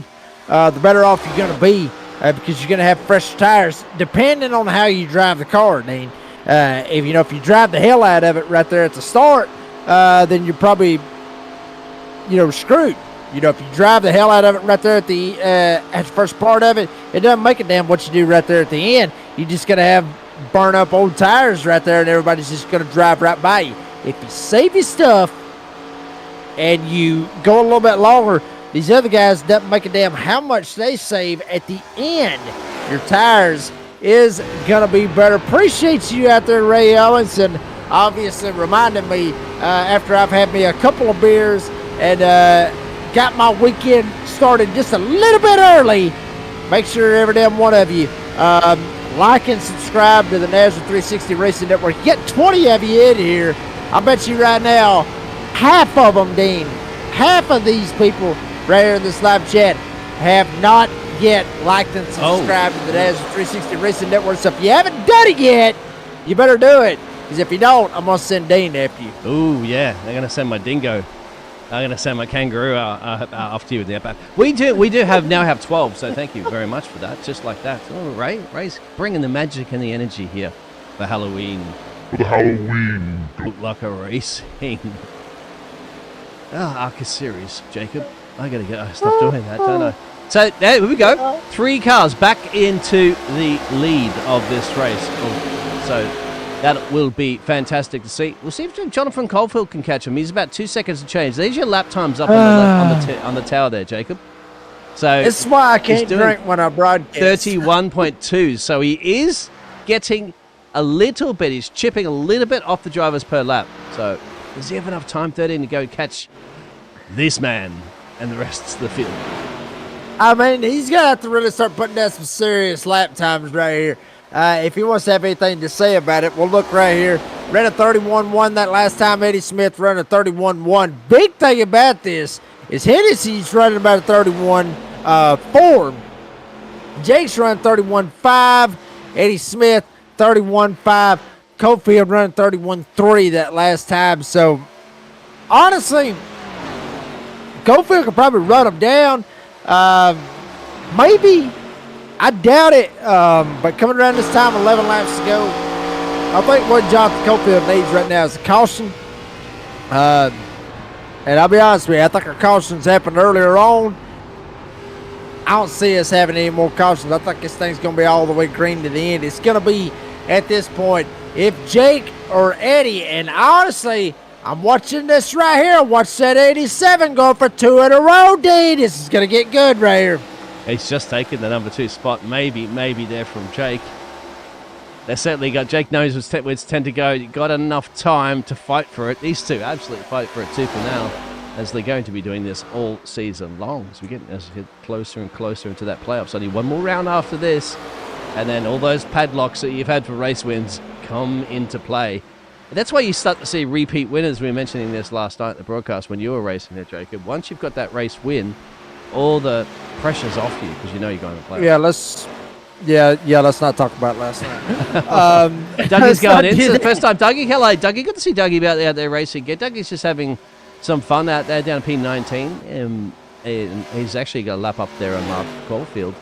C: the better off you're going to be, because you're going to have fresh tires, depending on how you drive the car, Dean. If you drive the hell out of it right there at the start, then you're probably screwed. If you drive the hell out of it right there at the first part of it, it doesn't make a damn what you do right there at the end. You just got to have burn up old tires right there, and everybody's just going to drive right by you. If you save your stuff and you go a little bit longer, these other guys doesn't make a damn how much they save at the end. Your tires is going to be better. Appreciate you out there, Ray Ellenson, obviously reminding me after I've had me a couple of beers and got my weekend started just a little bit early. Make sure every damn one of you like and subscribe to the National 360 Racing Network. You get 20 of you in here. I bet you right now, half of them, Dean, half of these people right here in this live chat have not yet liked and subscribed to the National 360 Racing Network. So if you haven't done it yet, you better do it. Because if you don't, I'm going to send Dean after you.
D: Ooh, yeah. They're going to send my dingo. I'm going to send my kangaroo after you with the app. We do now have 12, so thank you very much for that. Just like that. Oh, Ray's bringing the magic and the energy here for Halloween. Look like a racing. ARCA series, Jacob. I got to stop doing that, don't I? So there we go. 3 cars back into the lead of this race. So That will be fantastic to see. We'll see if Jonathan Caulfield can catch him. He's about 2 seconds to change. These are your lap times up on the tower there, Jacob. So
C: This is why I can't drink when I broadcast.
D: 31.2. So he is getting a little bit. He's chipping a little bit off the drivers per lap. So does he have enough time, 13, to go catch this man and the rest of the field?
C: I mean, he's going to have to really start putting down some serious lap times right here. If he wants to have anything to say about it, we'll look right here. Ran a 31.1 that last time. Eddie Smith ran a 31.1. Big thing about this is Hennessy's running about a 31.4. Jake's running 31.5. Eddie Smith, 31.5. Cofield running 31.3 that last time. So, honestly, Cofield could probably run him down. Maybe. I doubt it, but coming around this time, 11 laps to go, I think what Jonathan Cofield needs right now is a caution. And I'll be honest with you, I think our cautions happened earlier on. I don't see us having any more cautions. I think this thing's going to be all the way green to the end. It's going to be, at this point, if Jake or Eddie, and honestly, I'm watching this right here. Watch that 87 go for 2 in a row, D. This is going to get good right here.
D: He's just taken the number 2 spot, maybe there from Jake. They certainly got, Jake knows where it's 10 to go. Got enough time to fight for it. These two absolutely fight for it too for now, as they're going to be doing this all season long. As we get closer and closer into that playoffs. Only one more round after this, and then all those padlocks that you've had for race wins come into play. And that's why you start to see repeat winners. We were mentioning this last night at the broadcast when you were racing there, Jacob. Once you've got that race win, all the pressure's off you because you know you're going to play.
C: Yeah, let's not talk about last night.
D: Dougie's going in. So the first time, Dougie, hello, Dougie. Good to see Dougie out there racing. Dougie's just having some fun out there down at P19. And he's actually got a lap up there on Mark Caulfield.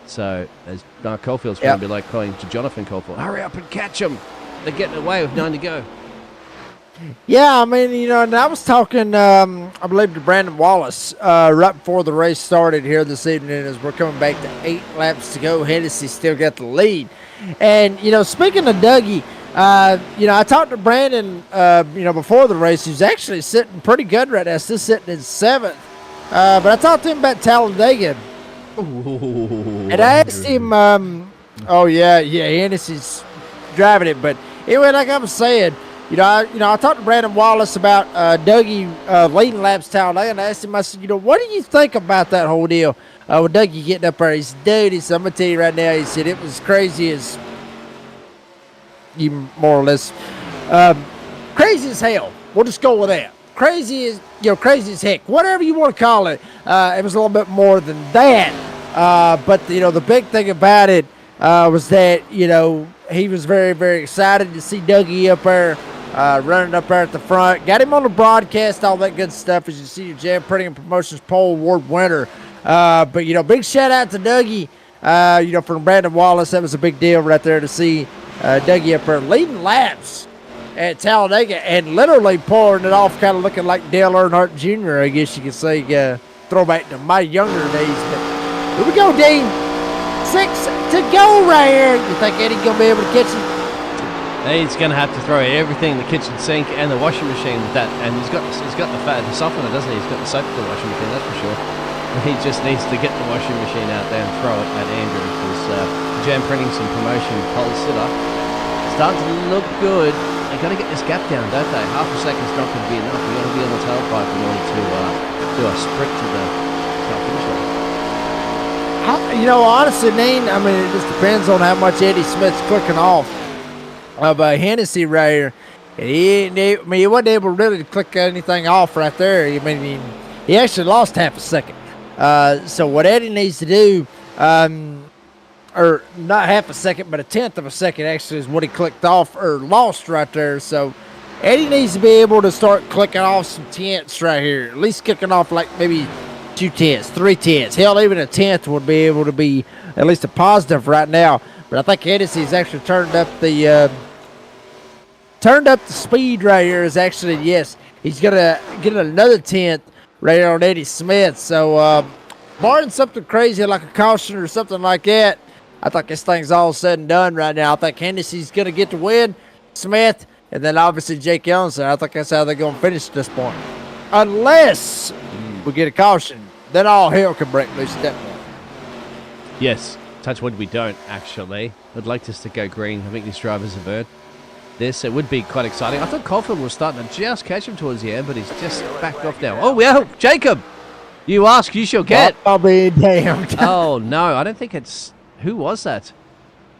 D: So as Mark Caulfield's going to be like calling to Jonathan Caulfield, hurry up and catch him. They're getting away with 9 to go.
C: Yeah, I mean, and I was talking, I believe, to Brandon Wallace right before the race started here this evening as we're coming back to 8 laps to go. Hennessy still got the lead. And, speaking of Dougie, I talked to Brandon, before the race. He's actually sitting pretty good right now, still sitting in 7th. But I talked to him about Talladega.
D: Ooh,
C: and I asked him, Hennessy's driving it. But anyway, like I was saying, I talked to Brandon Wallace about Dougie leading laps Talladega, and I asked him, I said, what do you think about that whole deal with Dougie getting up there? He said, dude, I'm going to tell you right now, he said, it was crazy as, you more or less, crazy as hell. We'll just go with that. Crazy as heck. Whatever you want to call it. It was a little bit more than that. But, the big thing about it was that, he was very, very excited to see Dougie up there. Running up there at the front. Got him on the broadcast, all that good stuff, as you see your Jam Printing and Promotions Pole Award winner. But, big shout out to Dougie, from Brandon Wallace. That was a big deal right there to see Dougie up there leading laps at Talladega and literally pulling it off, kind of looking like Dale Earnhardt Jr., I guess you could say, throwback to my younger days. But here we go, Dean. 6 to go right here. You think Eddie's going to be able to catch him?
D: He's going to have to throw everything in the kitchen sink and the washing machine with that. And he's got the softener, doesn't he? He's got the soap for the washing machine, that's for sure. He just needs to get the washing machine out there and throw it at Andrew because Jam Printing some promotion pole sitter. Starting to look good. They've got to get this gap down, don't they? Half a second's not going to be enough. You've got to be on the tailpipe in order to do a sprint to the finish line.
C: Honestly, Neen, I mean, it just depends on how much Eddie Smith's clicking off of Hennessy right here. And he wasn't able really to click anything off right there. I mean, he actually lost half a second. So what Eddie needs to do, or not half a second, but 1/10 of a second actually is what he clicked off or lost right there. So Eddie needs to be able to start clicking off some tenths right here. At least kicking off like maybe 2/10, 3/10. Hell, even 1/10 would be able to be at least a positive right now. But I think Hennessy's actually turned up the speed right here. Is actually, yes, he's gonna get another 1/10 right here on Eddie Smith. So barring something crazy like a caution or something like that, I think this thing's all said and done right now. I think Hennessy's gonna get the win. Smith, and then obviously Jake Ellison. I think that's how they're going to finish at this point. Unless we get a caution, then all hell can break loose at that point.
D: Yes. Touch wood, we don't, actually. I'd like this to go green. I think these drivers have earned this. It would be quite exciting. I thought Caulfield was starting to just catch him towards the end, but he's just backed off now. Oh, well, Jacob! You ask, you shall get.
C: I'll be damned.
D: Oh, no, I don't think it's... Who was that?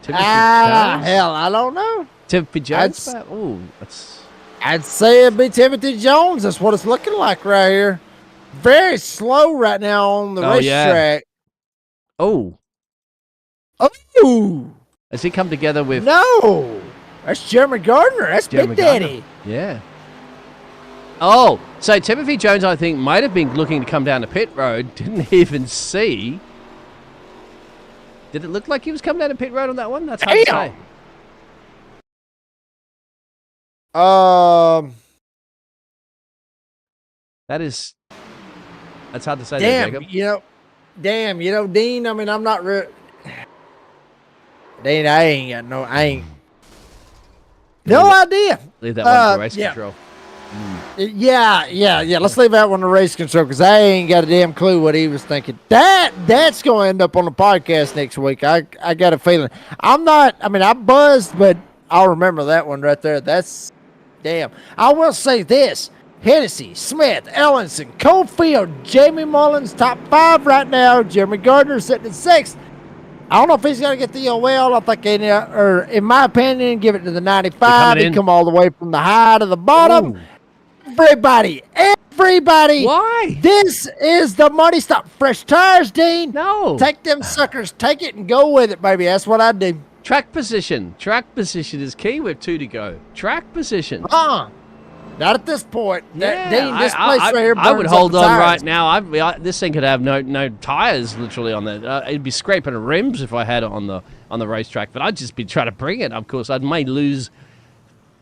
D: Timothy Jones?
C: Hell, I don't know.
D: Timothy Jones?
C: That's-
D: Oh, that's...
C: I'd say it'd be Timothy Jones. That's what it's looking like right here. Very slow right now on the racetrack.
D: Oh,
C: Oh,
D: has he come together with...
C: no. That's Jeremy Gardner. That's
D: Jeremy
C: Big Daddy.
D: Gardner? Yeah. Oh, so Timothy Jones, I think, might have been looking to come down the pit road. Didn't even see. Did it look like he was coming down the pit road on that one? That's hard to say. That's hard to say.
C: Damn,
D: there, Jacob.
C: Dean, I mean, I'm not Dean, I ain't no idea.
D: Leave that one for race
C: yeah.
D: control.
C: Yeah. Let's leave that one to race control because I ain't got a damn clue what he was thinking. That's going to end up on the podcast next week. I got a feeling. I buzzed, but I'll remember that one right there. That's damn. I will say this. Hennessy, Smith, Ellenson, Cofield, Jamie Mullins, top 5 right now. Jeremy Gardner sitting at 6th. I don't know if he's going to get the OL. I think, in my opinion, give it to the 95. He come all the way from the high to the bottom. Ooh. Everybody.
D: Why?
C: This is the money stop. Fresh tires, Dean.
D: No.
C: Take them suckers. Take it and go with it, baby. That's what I do.
D: Track position. Track position is key with 2 to go. Track position.
C: Not at this point.
D: Yeah,
C: Dean, this place right here burns
D: I would hold
C: up
D: on
C: tires.
D: right now. This thing could have no tires literally on there. It'd be scraping rims if I had it on the racetrack. But I'd just be trying to bring it. Of course, I may lose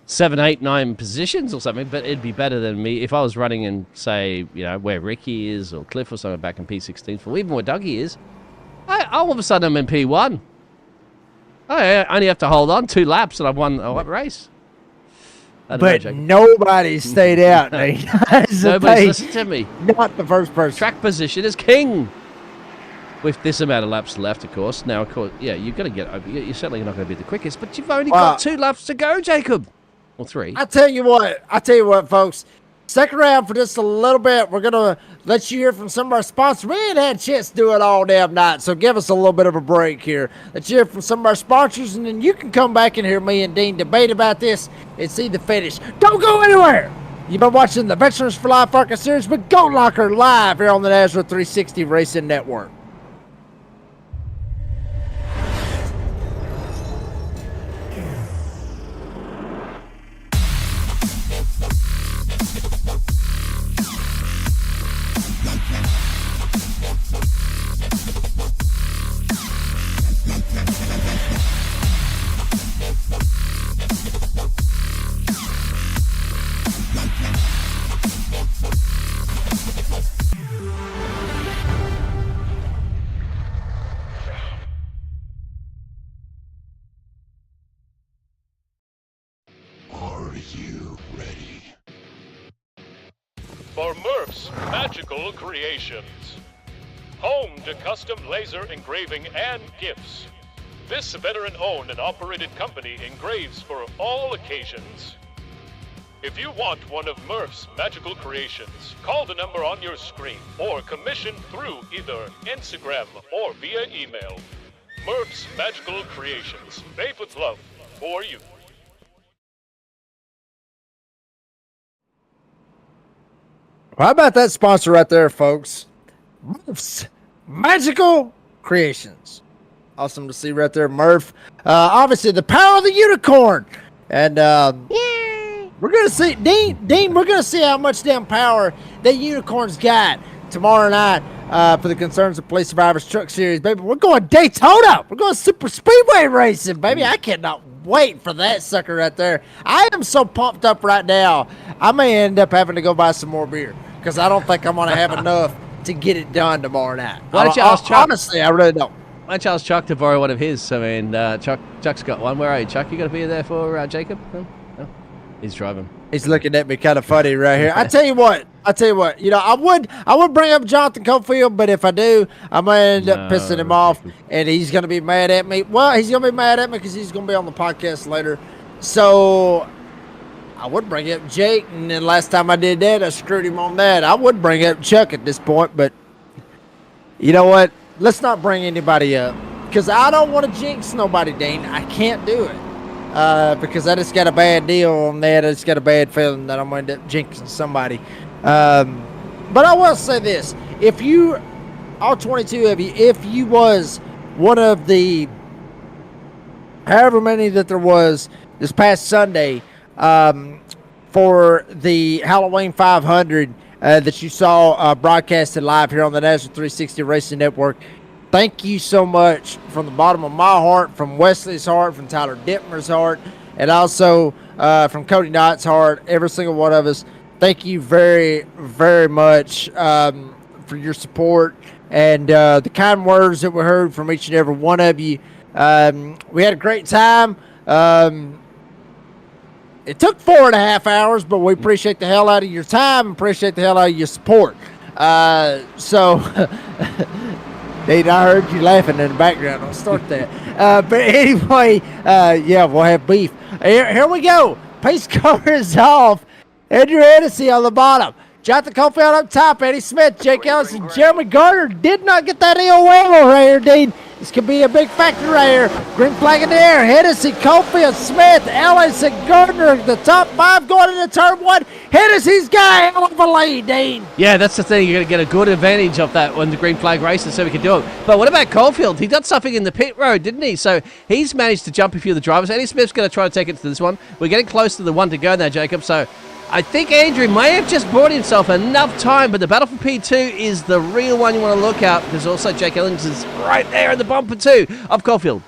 D: 7, 8, 9 positions or something, but it'd be better than me if I was running in, say, where Ricky is or Cliff or something back in P16 or even where Dougie is. All of a sudden I'm in P1. I only have to hold on 2 laps and I've won a race.
C: But nobody stayed out. Nobody's
D: listened to me.
C: Not the first person.
D: Track position is king. With this amount of laps left, of course. Now, of course, yeah, you've got to get over. You're certainly not going to be the quickest, but you've only got 2 laps to go, Jacob. Or 3.
C: I tell you what, folks. Second round for just a little bit. We're going to let you hear from some of our sponsors. We ain't had a chance to do it all damn night, so give us a little bit of a break here. Let you hear from some of our sponsors, and then you can come back and hear me and Dean debate about this and see the finish. Don't go anywhere. You've been watching the Veterans for Life ARCA series with Goat Locker live here on the NASRA 360 Racing Network.
F: For Murph's Magical Creations. Home to custom laser engraving and gifts. This veteran-owned and operated company engraves for all occasions. If you want one of Murph's Magical Creations, call the number on your screen or commission through either Instagram or via email. Murph's Magical Creations, made with love for you.
C: How about that sponsor right there, folks? Murph's Magical Creations. Awesome to see right there, Murph. Obviously, the power of the unicorn. And we're going to see, Dean, we're going to see how much damn power that unicorn's got tomorrow night for the Concerns of Police Survivors Truck Series, baby. We're going Daytona. We're going Super Speedway racing, baby. I cannot wait for that sucker right there. I am so pumped up right now. I may end up having to go buy some more beer because I don't think I'm going to have enough to get it done tomorrow night.
D: Why don't you ask Chuck?
C: Honestly, I really don't.
D: Why don't you ask Chuck to borrow one of his? I mean, Chuck's got one. Where are you, Chuck? You got a beer there for Jacob? He's driving.
C: He's looking at me kind of funny right here. I tell you what. You know, I would bring up Jonathan Cofield, but if I do, I'm gonna end up pissing him off, and he's gonna be mad at me. Well, he's gonna be mad at me because he's gonna be on the podcast later. So I would bring up Jake, and then last time I did that, I screwed him on that. I would bring up Chuck at this point, but you know what? Let's not bring anybody up because I don't want to jinx nobody, Dean. I can't do it. Because I just got a bad deal on that. I just got a bad feeling that I'm going to end up jinxing somebody. But I will say this. If you, all 22 of you, if you was one of the, however many that there was this past Sunday, for the Halloween 500 that you saw broadcasted live here on the National 360 Racing Network, thank you so much from the bottom of my heart, from Wesley's heart, from Tyler Dittmer's heart, and also from Cody Knight's heart, every single one of us. Thank you very, very much for your support and the kind words that we heard from each and every one of you. We had a great time. It took 4.5 hours, but we appreciate the hell out of your time, appreciate the hell out of your support. Nate, I heard you laughing in the background. I'll start that. But anyway, yeah, we'll have beef. Here we go. Pace car is off. Andrew Hennessy on the bottom. Jonathan Cofield up top. Eddie Smith, Jake Ellis, and Jeremy Gardner did not get that EOL right here, Dean. This could be a big factor right here. Green flag in the air. Hennessy, Cofield, Smith, Ellis, and Gardner. The top 5 going into turn 1. Hennessy's got a hell of a lead, Dean.
D: Yeah, that's the thing. You're going to get a good advantage of that when the green flag races, so we can do it. But what about Caulfield? He did something in the pit road, didn't he? So he's managed to jump a few of the drivers. Eddie Smith's going to try to take it to this one. We're getting close to the one to go now, Jacob. So I think Andrew may have just bought himself enough time, but the battle for P2 is the real one you want to look at, because also Jake Ellings is right there in the bumper too of Caulfield.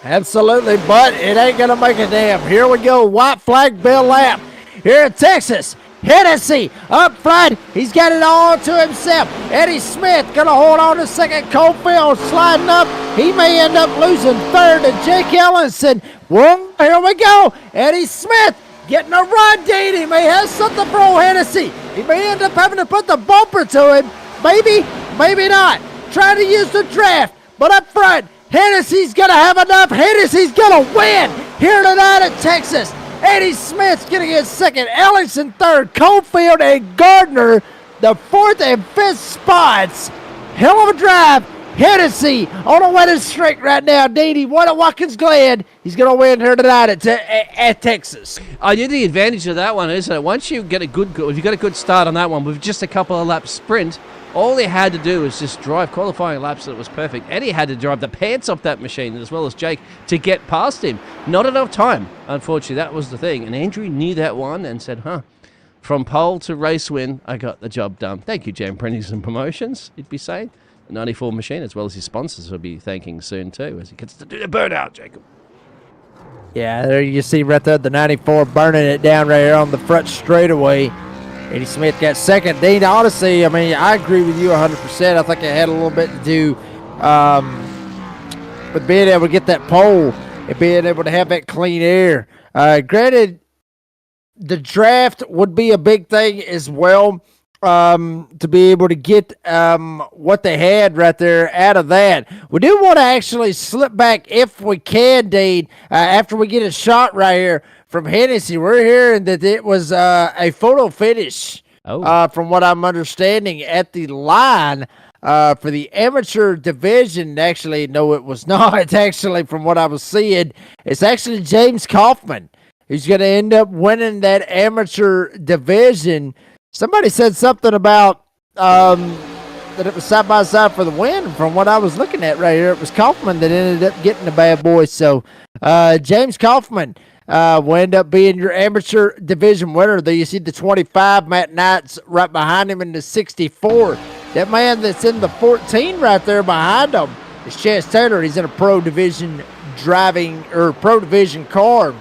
C: Absolutely, but it ain't going to make a damn. Here we go. White flag Bill Lap. Here in Texas. Hennessy up front. He's got it all to himself. Eddie Smith going to hold on to second. Cofield sliding up. He may end up losing third to Jake Ellenson. Whoa, here we go. Eddie Smith getting a run, Dean. He may have something for old Hennessy. He may end up having to put the bumper to him. Maybe, maybe not. Trying to use the draft. But up front, Hennessy's going to have enough. Hennessy's going to win here tonight in Texas. Eddie Smith's getting his second. Ellingson third. Cofield and Gardner the fourth and fifth spots. Hell of a drive. Hennessy on a winning streak right now. Dean won at Watkins Glen. He's going to win here tonight at Texas.
D: I knew the advantage of that one, isn't it? Once you get a good, if you got a good start on that one with just a couple of laps sprint, all he had to do was just drive qualifying laps, and it was perfect. Eddie had to drive the pants off that machine as well as Jake to get past him. Not enough time, unfortunately. That was the thing. And Andrew knew that one and said, from pole to race win, I got the job done. Thank you, Jam Printing and Promotions, he'd be saying. The 94 machine, as well as his sponsors, will be thanking soon too, as he gets to do the burnout, Jacob.
C: Yeah, there you see right there the 94 burning it down right here on the front straightaway. Eddie Smith got second. Dean, honestly, I mean, I agree with you 100%. I think it had a little bit to do with being able to get that pole and being able to have that clean air. Granted, the draft would be a big thing as well, to be able to get what they had right there out of that. We do want to actually slip back if we can, Dean, after we get a shot right here from Hennessy. We're hearing that it was a photo finish, from what I'm understanding, at the line for the amateur division. Actually, no, it was not. Actually, from what I was seeing, it's actually James Kaufman who's going to end up winning that amateur division. Somebody said something about that it was side by side for the win. From what I was looking at right here, it was Kaufman that ended up getting the bad boy. So James Kaufman will end up being your amateur division winner. There you see the 25, Matt Knight's right behind him in the 64. That man that's in the 14 right there behind him is Chance Taylor. He's in a pro division pro division car.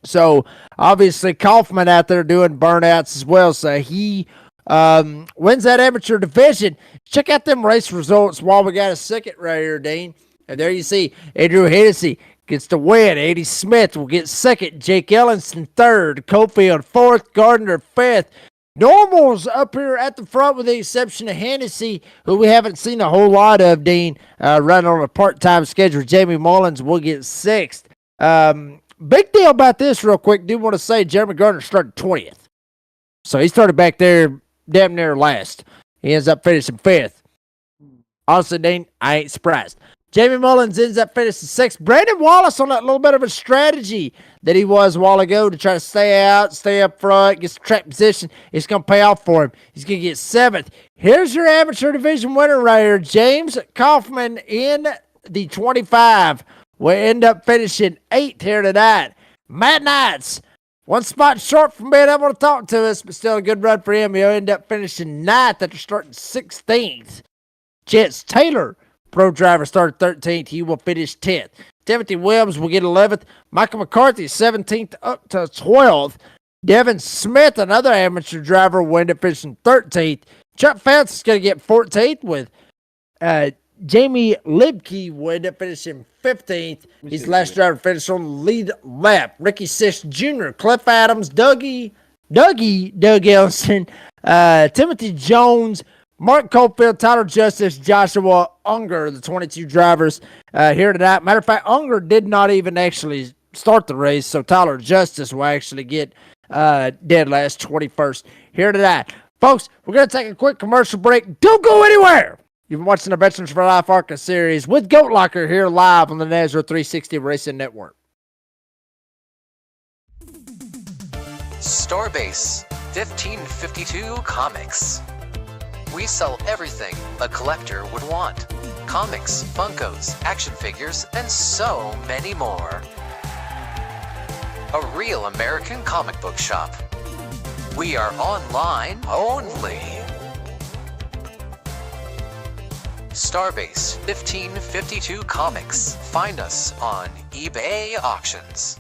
C: So obviously Kaufman out there doing burnouts as well. So he wins that amateur division. Check out them race results while we got a second right here, Dean. And there you see Andrew Hennessy gets the win. Eddie Smith will get second. Jake Ellenson third. Cofield fourth. Gardner fifth. Normals up here at the front with the exception of Hennessy, who we haven't seen a whole lot of, Dean, running on a part-time schedule. Jamie Mullins will get sixth. Big deal about this real quick. Do want to say Jeremy Gardner started 20th. So he started back there damn near last. He ends up finishing fifth. Honestly, Dean, I ain't surprised. Jamie Mullins ends up finishing sixth. Brandon Wallace on that little bit of a strategy that he was a while ago to try to stay out, stay up front, get some track position. It's going to pay off for him. He's going to get seventh. Here's your amateur division winner right here. James Kaufman in the 25 will end up finishing eighth here tonight. Matt Knights, one spot short from being able to talk to us, but still a good run for him. He'll end up finishing ninth after starting 16th. Jets Taylor, pro driver, started 13th. He will finish 10th. Timothy Williams will get 11th. Michael McCarthy, 17th up to 12th. Devin Smith, another amateur driver, will end up finishing 13th. Chuck Fouts is going to get 14th with Jamie Libke will end up finishing 15th. He's the last driver to finish on the lead lap. Ricky Sish Jr., Cliff Adams, Doug Ellison, Timothy Jones, Mark Cofield, Tyler Justice, Joshua Unger, the 22 drivers here tonight. Matter of fact, Unger did not even actually start the race, so Tyler Justice will actually get dead last, 21st here tonight. Folks, we're going to take a quick commercial break. Don't go anywhere. You've been watching the Veterans for Life ARCA series with Goat Locker here live on the NASRA 360 Racing Network.
G: Starbase 1552 Comics. We sell everything a collector would want. Comics, Funkos, action figures, and so many more. A real American comic book shop. We are online only. Starbase 1552 Comics. Find us on eBay Auctions.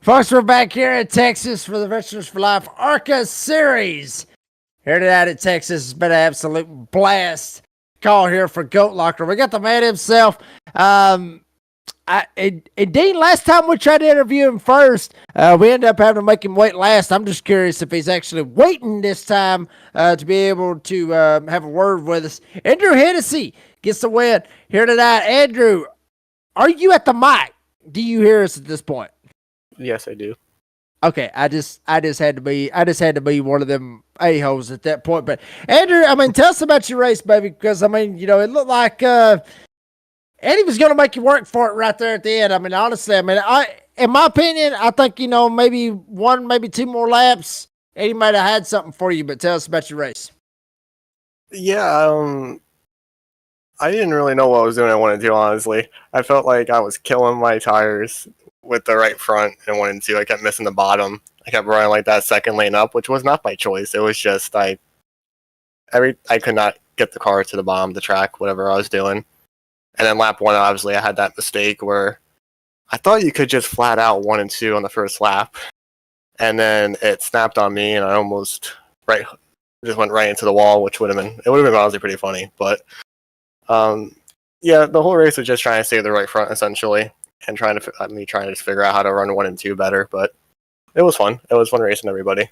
C: Folks, we're back here in Texas for the Veterans for Life ARCA series. Here tonight in Texas, it's been an absolute blast. Call here for Goat Locker. We got the man himself. And Dean, last time we tried to interview him first, we ended up having to make him wait last. I'm just curious if he's actually waiting this time to be able to have a word with us. Andrew Hennessy gets the win here tonight. Andrew, are you at the mic? Do you hear us at this point?
H: Yes, I do.
C: Okay, I just had to be one of them a-holes at that point. But Andrew, I mean, tell us about your race, baby, because I mean, you know, it looked like Eddie was going to make you work for it right there at the end. I mean, honestly, I mean, in my opinion, I think, you know, maybe one, maybe two more laps, Eddie might have had something for you. But tell us about your race.
H: Yeah, I didn't really know what I was doing. I wanted to, honestly. I felt like I was killing my tires with the right front and wanted to. I kept missing the bottom. I kept running like that second lane up, which was not by choice. It was just I could not get the car to the bottom of the track, whatever I was doing. And then lap one, obviously, I had that mistake where I thought you could just flat out 1 and 2 on the first lap, and then it snapped on me, and I almost just went right into the wall, which would have been honestly pretty funny. But yeah, the whole race was just trying to save the right front essentially, and trying to just figure out how to run 1 and 2 better. But it was fun. It was fun racing everybody.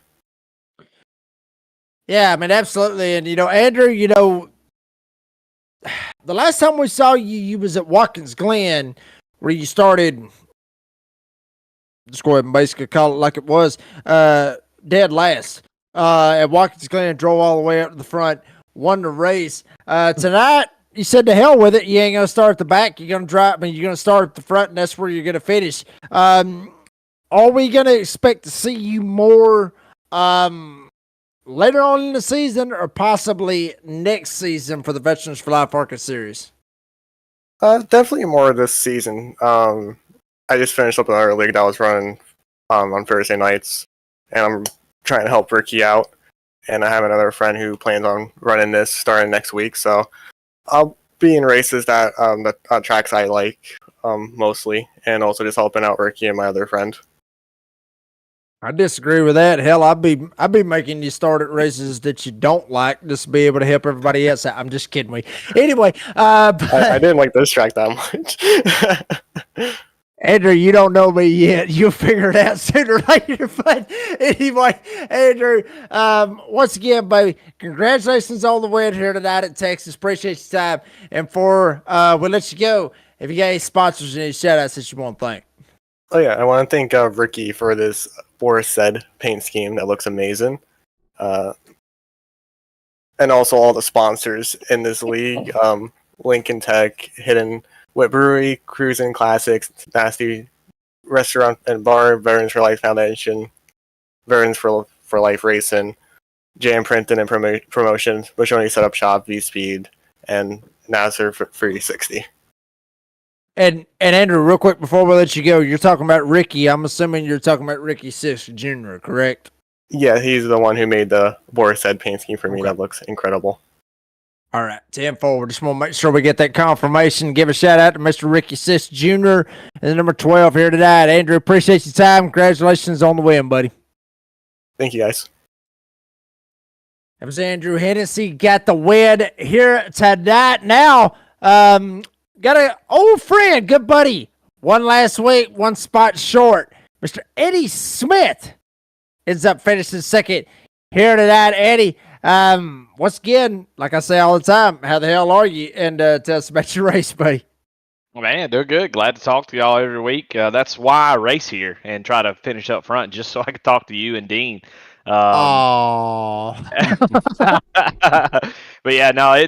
C: Yeah, I mean, absolutely. And, you know, Andrew, you know, the last time we saw you, you was at Watkins Glen, where you started, just go ahead and basically call it like it was, dead last. At Watkins Glen, drove all the way up to the front, won the race. Tonight, you said to hell with it. You ain't gonna start at the back. You're gonna drive. You're gonna start at the front, and that's where you're gonna finish. Are we gonna expect to see you more later on in the season, or possibly next season for the Veterans for Life ARCA series?
H: Definitely more this season. I just finished up another league that I was running on Thursday nights, and I'm trying to help Ricky out. And I have another friend who plans on running this starting next week, so I'll be in races that the tracks I like mostly, and also just helping out Ricky and my other friend.
C: I disagree with that. Hell, I'd be making you start at races that you don't like just to be able to help everybody else out. I'm just kidding. Anyway,
H: I didn't like this track that much.
C: Andrew, you don't know me yet. You'll figure it out sooner or later. But anyway, Andrew, once again, baby, congratulations on the win here tonight at Texas. Appreciate your time. And before we let you go, if you got any sponsors and any shout-outs that you want to thank.
H: Oh yeah, I want to thank Ricky for this Boris Said paint scheme that looks amazing. And also all the sponsors in this league, Lincoln Tech, Hidden Wit Brewery, Cruisin' Classics, Nasty Restaurant and Bar, Veterans for Life Foundation, Veterans for Life Racing, Jam Printing and Promotions, Bushoni Setup Shop, V-Speed, and Nasser for 360.
C: And Andrew, real quick before we let you go, you're talking about Ricky. I'm assuming you're talking about Ricky Sisk Jr., correct?
H: Yeah, he's the one who made the Boris Said paint scheme for me. That looks incredible. All
C: right, 10-4. Just want to make sure we get that confirmation. Give a shout out to Mr. Ricky Sisk Jr. and number 12 here tonight. Andrew, appreciate your time. Congratulations on the win, buddy.
H: Thank you, guys.
C: That was Andrew Hennessy. Got the win here tonight. Now, got an old friend, good buddy. One last week, one spot short. Mr. Eddie Smith ends up finishing second here tonight. Eddie, once again, like I say all the time, how the hell are you? And tell us about your race, buddy.
I: Well, man, they're good. Glad to talk to y'all every week. That's why I race here and try to finish up front, just so I can talk to you and Dean.
C: Oh.
I: But yeah, no,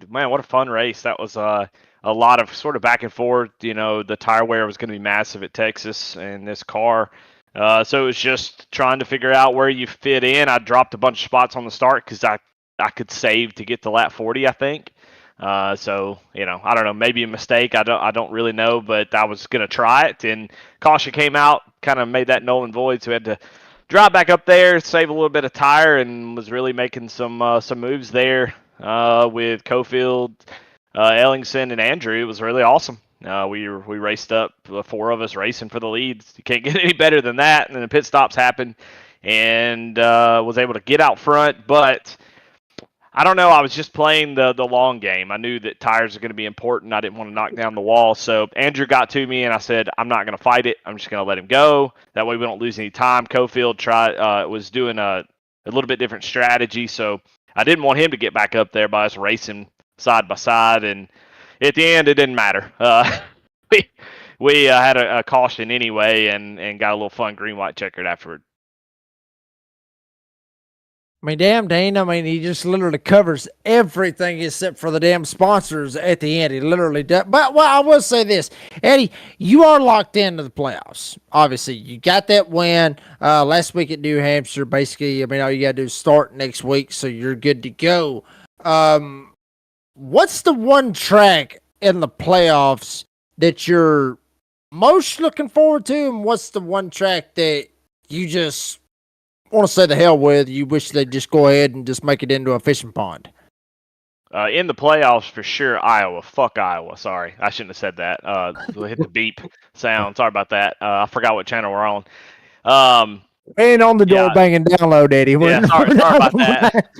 I: man, what a fun race. That was a lot of sort of back and forth. You know, the tire wear was going to be massive at Texas, and this car. So it was just trying to figure out where you fit in. I dropped a bunch of spots on the start because I could save to get to lap 40, I think. So, you know, I don't know, maybe a mistake. I don't really know, but I was going to try it, and caution came out, kind of made that null and void. So we had to drop back up there, save a little bit of tire, and was really making some moves there with Cofield, Ellingson, and Andrew. It was really awesome. We raced up, the four of us racing for the leads. You can't get any better than that. And then the pit stops happened, and was able to get out front. But I don't know. I was just playing the long game. I knew that tires are going to be important. I didn't want to knock down the wall. So Andrew got to me, and I said, I'm not going to fight it. I'm just going to let him go. That way we don't lose any time. Cofield was doing a little bit different strategy. So I didn't want him to get back up there by us racing side by side. And at the end, it didn't matter. We had a caution anyway, and got a little fun green-white checkered afterward.
C: I mean, damn, Dane. I mean, he just literally covers everything except for the damn sponsors at the end. He literally does. But, well, I will say this. Eddie, you are locked into the playoffs. Obviously, you got that win last week at New Hampshire. Basically, I mean, all you got to do is start next week, so you're good to go. What's the one track in the playoffs that you're most looking forward to, and what's the one track that you just want to say the hell with? You wish they'd just go ahead and just make it into a fishing pond?
I: In the playoffs, for sure, Iowa. Fuck Iowa. Sorry, I shouldn't have said that. We'll hit the beep sound. Sorry about that. I forgot what channel we're on.
C: Ain't on the door banging download, Eddie.
I: Sorry about that.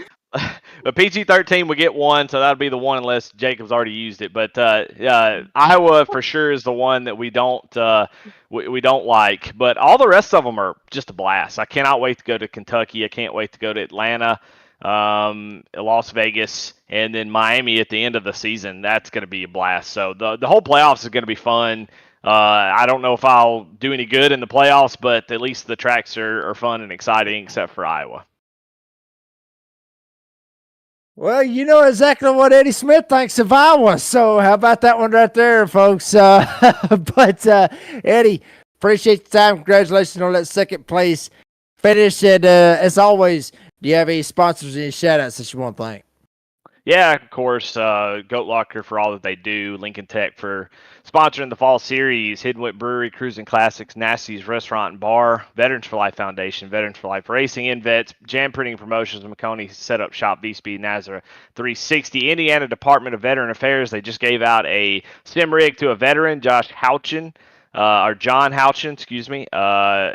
I: But PG-13 would get one, so that would be the one unless Jacob's already used it. But Iowa for sure is the one that we don't like. But all the rest of them are just a blast. I cannot wait to go to Kentucky. I can't wait to go to Atlanta, Las Vegas, and then Miami at the end of the season. That's going to be a blast. So the whole playoffs is going to be fun. I don't know if I'll do any good in the playoffs, but at least the tracks are fun and exciting, except for Iowa.
C: Well, you know exactly what Eddie Smith thinks of Iowa. So how about that one right there, folks? But Eddie, appreciate the time. Congratulations on that second place finish. And as always, do you have any sponsors, any shout outs that you want to thank?
I: Yeah, of course. Goat Locker for all that they do. Lincoln Tech for sponsoring the fall series. Hidden Wit Brewery, Cruising Classics, Nasty's Restaurant and Bar, Veterans for Life Foundation, Veterans for Life Racing, InVets, Jam Printing Promotions, McConey Set Up Shop, V-Speed, Nazareth 360, Indiana Department of Veteran Affairs. They just gave out a sim rig to a veteran, Josh Houchin. Or John Houchin, excuse me.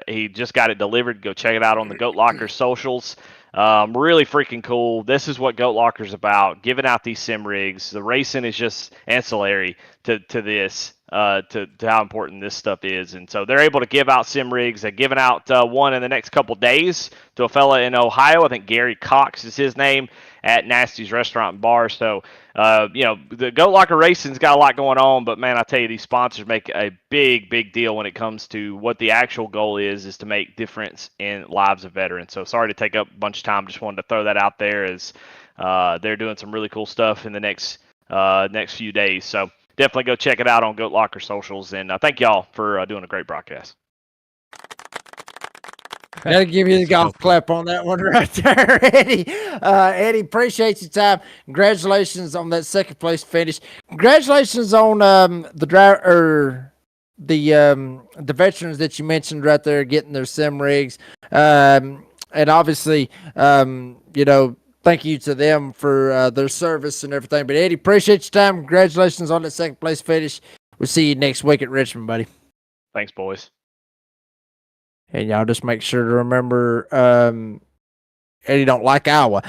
I: He just got it delivered. Go check it out on the Goat Locker socials. Really freaking cool. This is what Goat Locker's about, giving out these sim rigs. The racing is just ancillary to this, to how important this stuff is. And so they're able to give out sim rigs. They're giving out one in the next couple days to a fella in Ohio. I think Gary Cox is his name, at Nasty's Restaurant and Bar. So, the Goat Locker Racing's got a lot going on, but man, I tell you, these sponsors make a big, big deal when it comes to what the actual goal is to make difference in lives of veterans. So sorry to take up a bunch of time. Just wanted to throw that out there as they're doing some really cool stuff in the next few days. So definitely go check it out on Goat Locker socials. And thank y'all for doing a great broadcast.
C: Gotta give you the golf clap on that one right there, Eddie. Eddie, appreciate your time. Congratulations on that second place finish. Congratulations on the driver, the veterans that you mentioned right there getting their sim rigs. And obviously, thank you to them for their service and everything. But Eddie, appreciate your time. Congratulations on that second place finish. We'll see you next week at Richmond, buddy.
I: Thanks, boys.
C: And y'all just make sure to remember, Eddie don't like Iowa.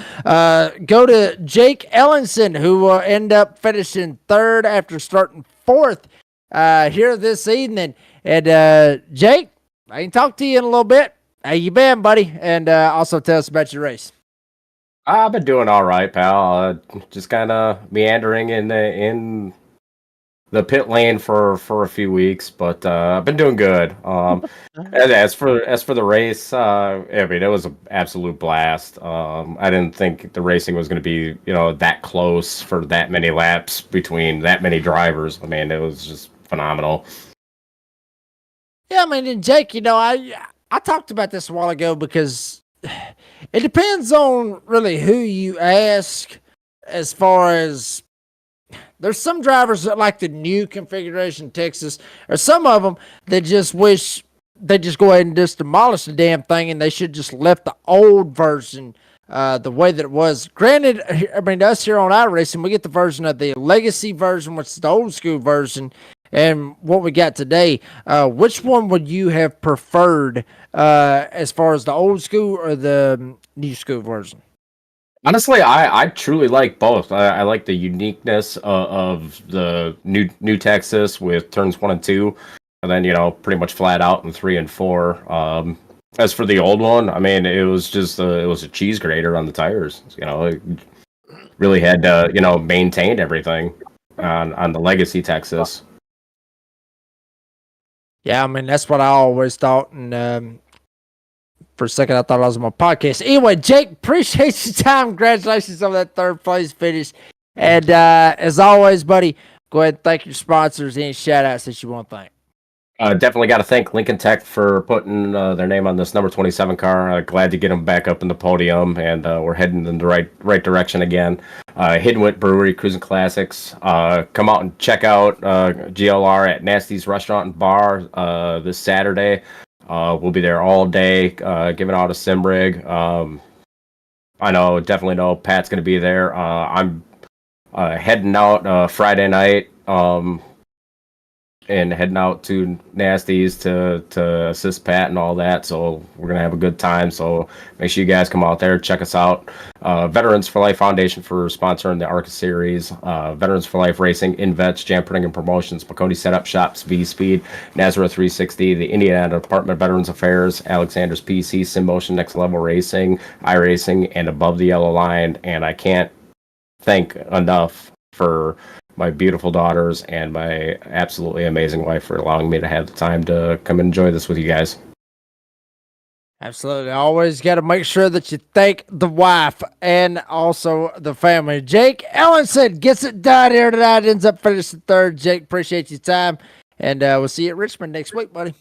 C: Go to Jake Ellenson, who will end up finishing third after starting fourth here this evening. And Jake, I can talk to you in a little bit. How you been, buddy? And also tell us about your race.
J: I've been doing all right, pal. Just kind of meandering in the pit lane for a few weeks, but I've been doing good. As for the race, I mean, it was an absolute blast. I didn't think the racing was going to be, that close for that many laps between that many drivers. I mean, it was just phenomenal.
C: Yeah, I mean, and Jake, I talked about this a while ago because it depends on really who you ask as far as. There's some drivers that like the new configuration Texas, or some of them that just wish they just go ahead and just demolish the damn thing, and they should just left the old version the way that it was. Granted, I mean, us here on iRacing, we get the version of the legacy version, which is the old school version, and what we got today. Which one would you have preferred as far as the old school or the new school version?
J: Honestly, I truly like both. I like the uniqueness of the new Texas with turns 1 and 2, and then pretty much flat out in 3 and 4. As for the old one, I mean, it was just it was a cheese grater on the tires. It really had to maintain everything on the legacy Texas.
C: Yeah, I mean, that's what I always thought, and for a second, I thought I was on my podcast. Anyway, Jake, appreciate your time. Congratulations on that third place finish. And as always, buddy, go ahead and thank your sponsors. Any shout outs that you want to thank?
J: Definitely got to thank Lincoln Tech for putting their name on this number 27 car. Glad to get them back up in the podium, and we're heading in the right direction again. Hidden Wit Brewery, Cruising Classics. Come out and check out GLR at Nasty's Restaurant and Bar this Saturday. We'll be there all day, giving out a sim rig. Definitely know Pat's going to be there. I'm heading out Friday night and heading out to Nasty's to assist Pat and all that. So we're going to have a good time. So make sure you guys come out there, check us out. Veterans for Life Foundation for sponsoring the ARCA series. Veterans for Life Racing, InVets, Jam Printing and Promotions, McConey Setup Shops, V-Speed, Nazareth 360, the Indiana Department of Veterans Affairs, Alexander's PC, Sim Motion, Next Level Racing, iRacing, and Above the Yellow Line. And I can't thank enough for my beautiful daughters and my absolutely amazing wife for allowing me to have the time to come and enjoy this with you guys.
C: Absolutely. Always got to make sure that you thank the wife and also the family. Jake Ellenson gets it done here tonight. Ends up finishing third. Jake, appreciate your time. And we'll see you at Richmond next week, buddy.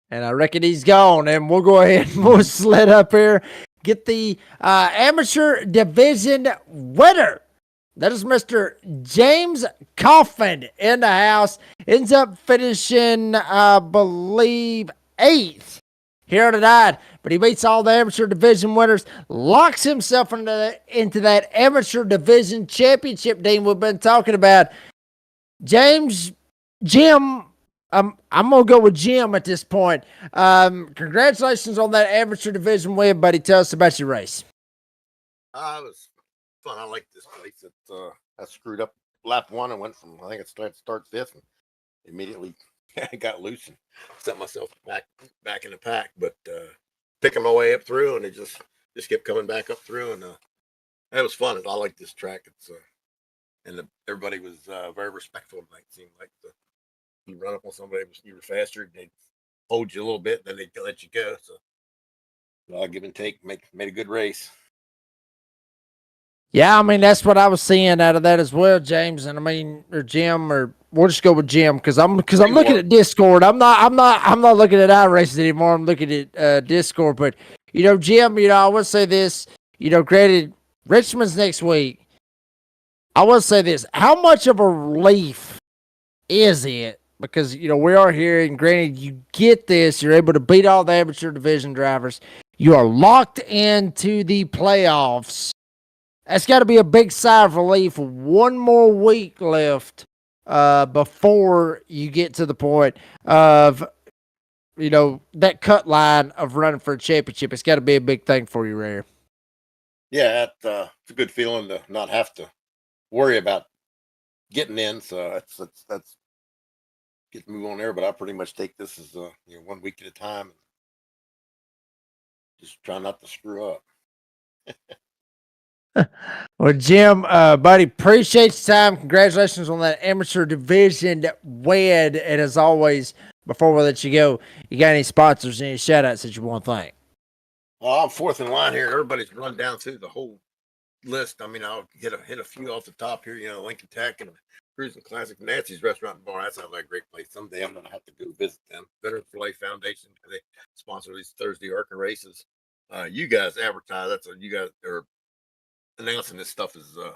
C: And I reckon he's gone. And we'll go ahead and we'll sled up here. Get the amateur division winner. That is Mr. James Coffin in the house. Ends up finishing, I believe, 8th here tonight. But he beats all the amateur division winners, locks himself into that amateur division championship, Dean, we've been talking about. Jim, I'm going to go with Jim at this point. Congratulations on that amateur division win, buddy. Tell us about your race.
K: It was fun. I like this place. I screwed up lap 1 and went from, I think it start 5th, and immediately got loose and set myself back in the pack. But picking my way up through, and it just kept coming back up through, and it was fun. I like this track. Everybody was very respectful tonight. It seemed like you run up on somebody, you were faster, they'd hold you a little bit, then they'd let you go. So give and take, made a good race.
C: Yeah, I mean, that's what I was seeing out of that as well, James. And I mean, or Jim, or we'll just go with Jim because I'm looking at Discord. I'm not looking at iRaces anymore. I'm looking at Discord. But Jim, I would say this. Granted, Richmond's next week. I will say this: how much of a relief is it? Because we are here, and granted, you get this. You're able to beat all the amateur division drivers. You are locked into the playoffs. That's got to be a big sigh of relief. One more week left before you get to the point of, that cut line of running for a championship. It's got to be a big thing for you, Ray.
K: Yeah, it's a good feeling to not have to worry about getting in. So that's get to move on there. But I pretty much take this as 1 week at a time. Just try not to screw up.
C: Well, Jim, buddy, appreciate your time. Congratulations on that amateur division win. And as always, before we let you go, you got any sponsors, any shout outs that you want to thank?
K: Well, I'm fourth in line here. Everybody's run down through the whole list. I mean, I'll hit a few off the top here. Lincoln Tech and Cruising Classic, Nancy's Restaurant and Bar. That sounds like a great place. Someday I'm going to have to go visit them. Veterans for Life Foundation, they sponsor these Thursday ARCA races. You guys advertise. You guys are announcing this stuff is a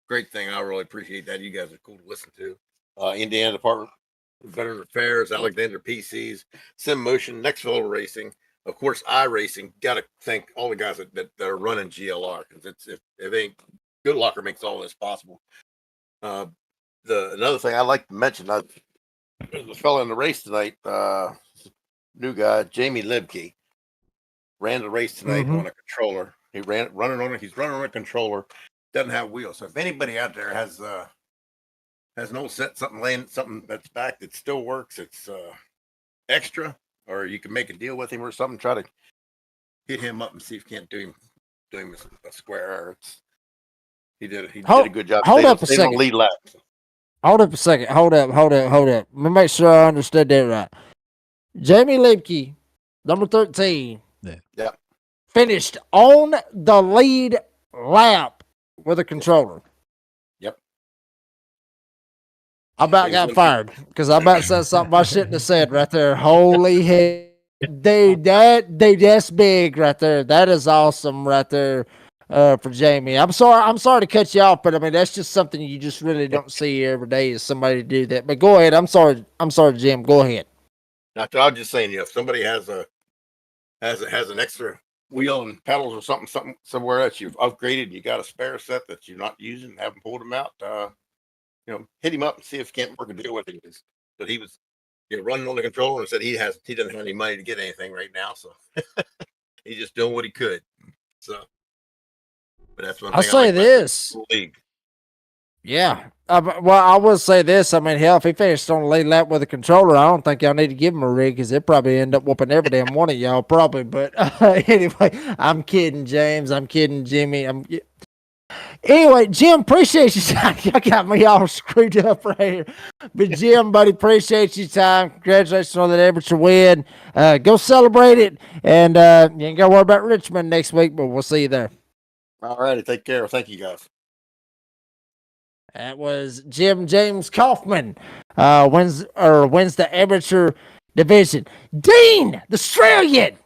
K: great thing. I really appreciate that. You guys are cool to listen to. Indiana Department of Veteran Affairs, Alexander PCs, Sim Motion, Next Level Racing, of course, iRacing. Got to thank all the guys that are running GLR because if they ain't Good Locker makes all this possible. Another thing I like to mention, there's a fellow in the race tonight, new guy, Jamie Libke, ran the race tonight on a controller. He's running on a controller, doesn't have wheels. So if anybody out there has an old set, something that's back that still works, it's extra, or you can make a deal with him or something, try to hit him up and see if you can't do him a square. He did a good job.
C: Hold up a second.
K: Lead lap.
C: Hold up a second. Hold up. Let me make sure I understood that right. Jamie Libke, number 13.
K: Yeah.
C: Finished on the lead lap with a controller.
K: Yep.
C: I about got fired because I about said something I shouldn't have said right there. Holy hell. Dude, that's big right there. That is awesome right there for Jamie. I'm sorry to cut you off, but I mean that's just something you just really don't see every day is somebody do that. But go ahead. I'm sorry, Jim. Go ahead.
K: Now, I'm just saying, if somebody has an extra wheel and pedals or something somewhere that you've upgraded, you got a spare set that you're not using, haven't pulled them out, hit him up and see if you can't work a deal with him. But he was running on the controller and said he doesn't have any money to get anything right now, so he's just doing what he could. So, but that's one thing
C: I'll say this.
K: League.
C: Yeah. Well, I will say this. I mean, hell, if he finished on the lead lap with a controller, I don't think y'all need to give him a rig because they'll probably end up whooping every damn one of y'all, probably. But anyway, I'm kidding, James. I'm kidding, Jimmy. Anyway, Jim, appreciate your time. You got me all screwed up right here. But Jim, buddy, appreciate your time. Congratulations on that amateur win. Go celebrate it. And you ain't got to worry about Richmond next week, but we'll see you there.
K: All righty. Take care. Thank you, guys.
C: That was Jim James Kaufman. Wins the amateur division. Dean, the Australian.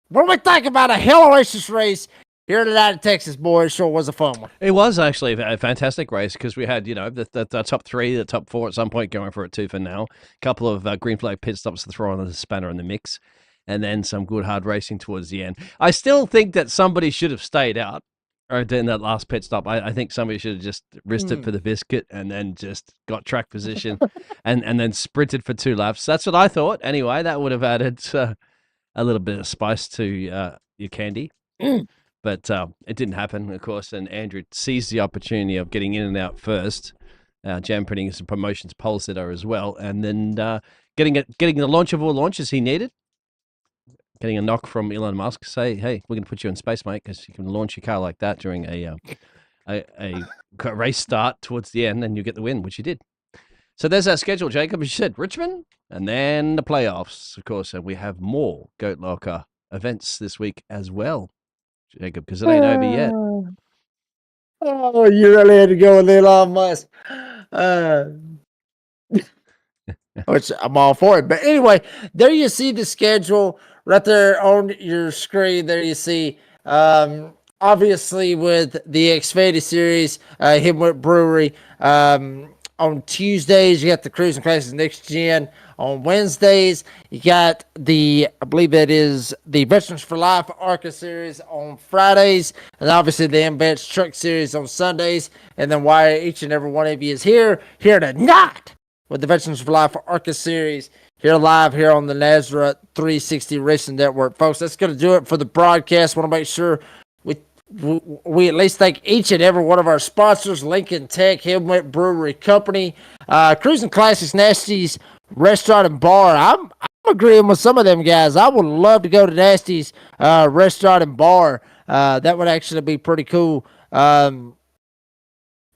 C: What do we think about a hellacious race here tonight in Texas, boys? Sure was a fun one.
D: It was actually a fantastic race because we had, the top three, the top four at some point going for it too for now. A couple of green flag pit stops to throw on the spanner in the mix, and then some good hard racing towards the end. I still think that somebody should have stayed out in that last pit stop. I think somebody should have just risked it for the biscuit and then just got track position and then sprinted for 2 laps. That's what I thought. Anyway, that would have added a little bit of spice to your candy. But it didn't happen, of course, and Andrew seized the opportunity of getting in and out first, jam printing some promotions pole sitter as well, and then getting the launch of all launches he needed, getting a knock from Elon Musk, say, hey, we're going to put you in space, mate, because you can launch your car like that during a race start towards the end, and you get the win, which you did. So there's our schedule, Jacob. As you said, Richmond, and then the playoffs, of course, and we have more Goat Locker events this week as well, Jacob, because it ain't over yet.
C: Oh, you really had to go with Elon Musk. Which I'm all for it. But anyway, there you see the schedule right there on your screen. There you see, obviously, with the Xfinity Series, Himwit Brewery. On Tuesdays, you got the Cruising Classics Next Gen. On Wednesdays, you got I believe that is the Veterans for Life ARCA Series on Fridays, and obviously the MVets Truck Series on Sundays. And then why each and every one of you is here tonight with the Veterans for Life ARCA Series, here live here on the Nazareth 360 Racing Network. Folks, that's going to do it for the broadcast. Want to make sure we at least thank each and every one of our sponsors: Lincoln Tech, Himwit Brewery Company, Cruising Classics, Nasty's Restaurant and Bar. I'm agreeing with some of them guys. I would love to go to Nasty's Restaurant and Bar. That would actually be pretty cool.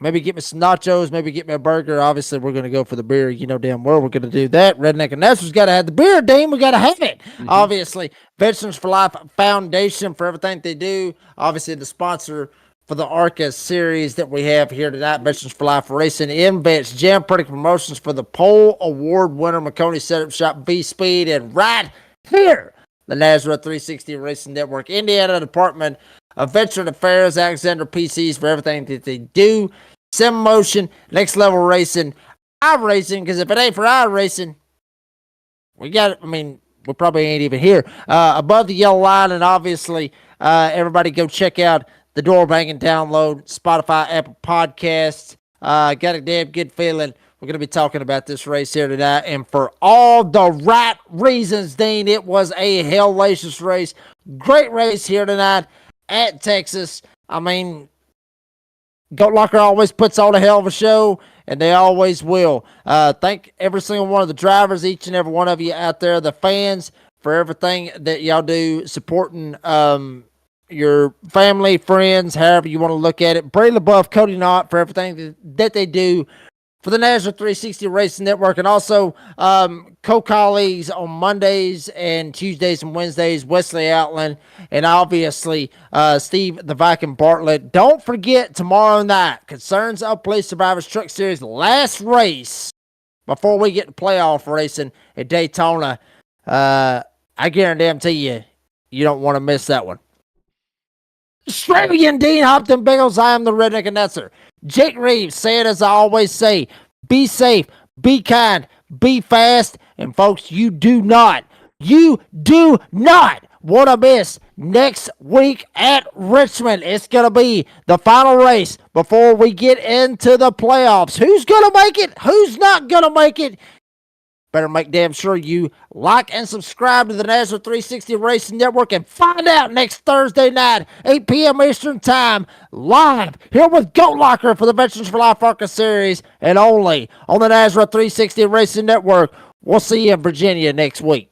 C: Maybe get me some nachos, maybe get me a burger. Obviously, we're going to go for the beer. You know damn well we're going to do that. Redneck and Nazareth's got to have the beer, Dean. We got to have it. Obviously, Veterans for Life Foundation for everything they do. Obviously, the sponsor for the ARCA series that we have here tonight, Veterans for Life Racing, MVets, Jam Printing Promotions for the Pole Award winner, McConey Setup Shop, B-Speed, and right here, the Nazareth 360 Racing Network, Indiana Department of Veteran Affairs, Alexander PCs for everything that they do. Sim Motion, Next Level Racing, iRacing, because if it ain't for iRacing, we probably ain't even here. Above the Yellow Line, and obviously, everybody go check out the Door Banging Download, Spotify, Apple Podcasts. Got a damn good feeling we're going to be talking about this race here tonight, and for all the right reasons, Dean. It was a hellacious race. Great race here tonight at Texas. I mean, Goat Locker always puts on a hell of a show, and they always will. Thank every single one of the drivers, each and every one of you out there, the fans, for everything that y'all do, supporting your family, friends, however you want to look at it. Bray LaBeouf, Cody Knott, for everything that they do for the Nazareth 360 Racing Network, and also co-colleagues on Mondays and Tuesdays and Wednesdays, Wesley Outland, and obviously Steve the Viking Bartlett. Don't forget, tomorrow night, Concerns of Police Survivors Truck Series, last race before we get to playoff racing at Daytona. I guarantee you don't want to miss that one. Australian Dean Hopton Bagels, I am the Redneck Announcer. Jake Reeves, say it as I always say, be safe, be kind, be fast, and folks, you do not want to miss next week at Richmond. It's going to be the final race before we get into the playoffs. Who's going to make it? Who's not going to make it? Better make damn sure you like and subscribe to the Nazareth 360 Racing Network and find out next Thursday night, 8 p.m. Eastern Time, live here with Goat Locker for the Veterans for Life ARCA Series, and only on the Nazareth 360 Racing Network. We'll see you in Virginia next week.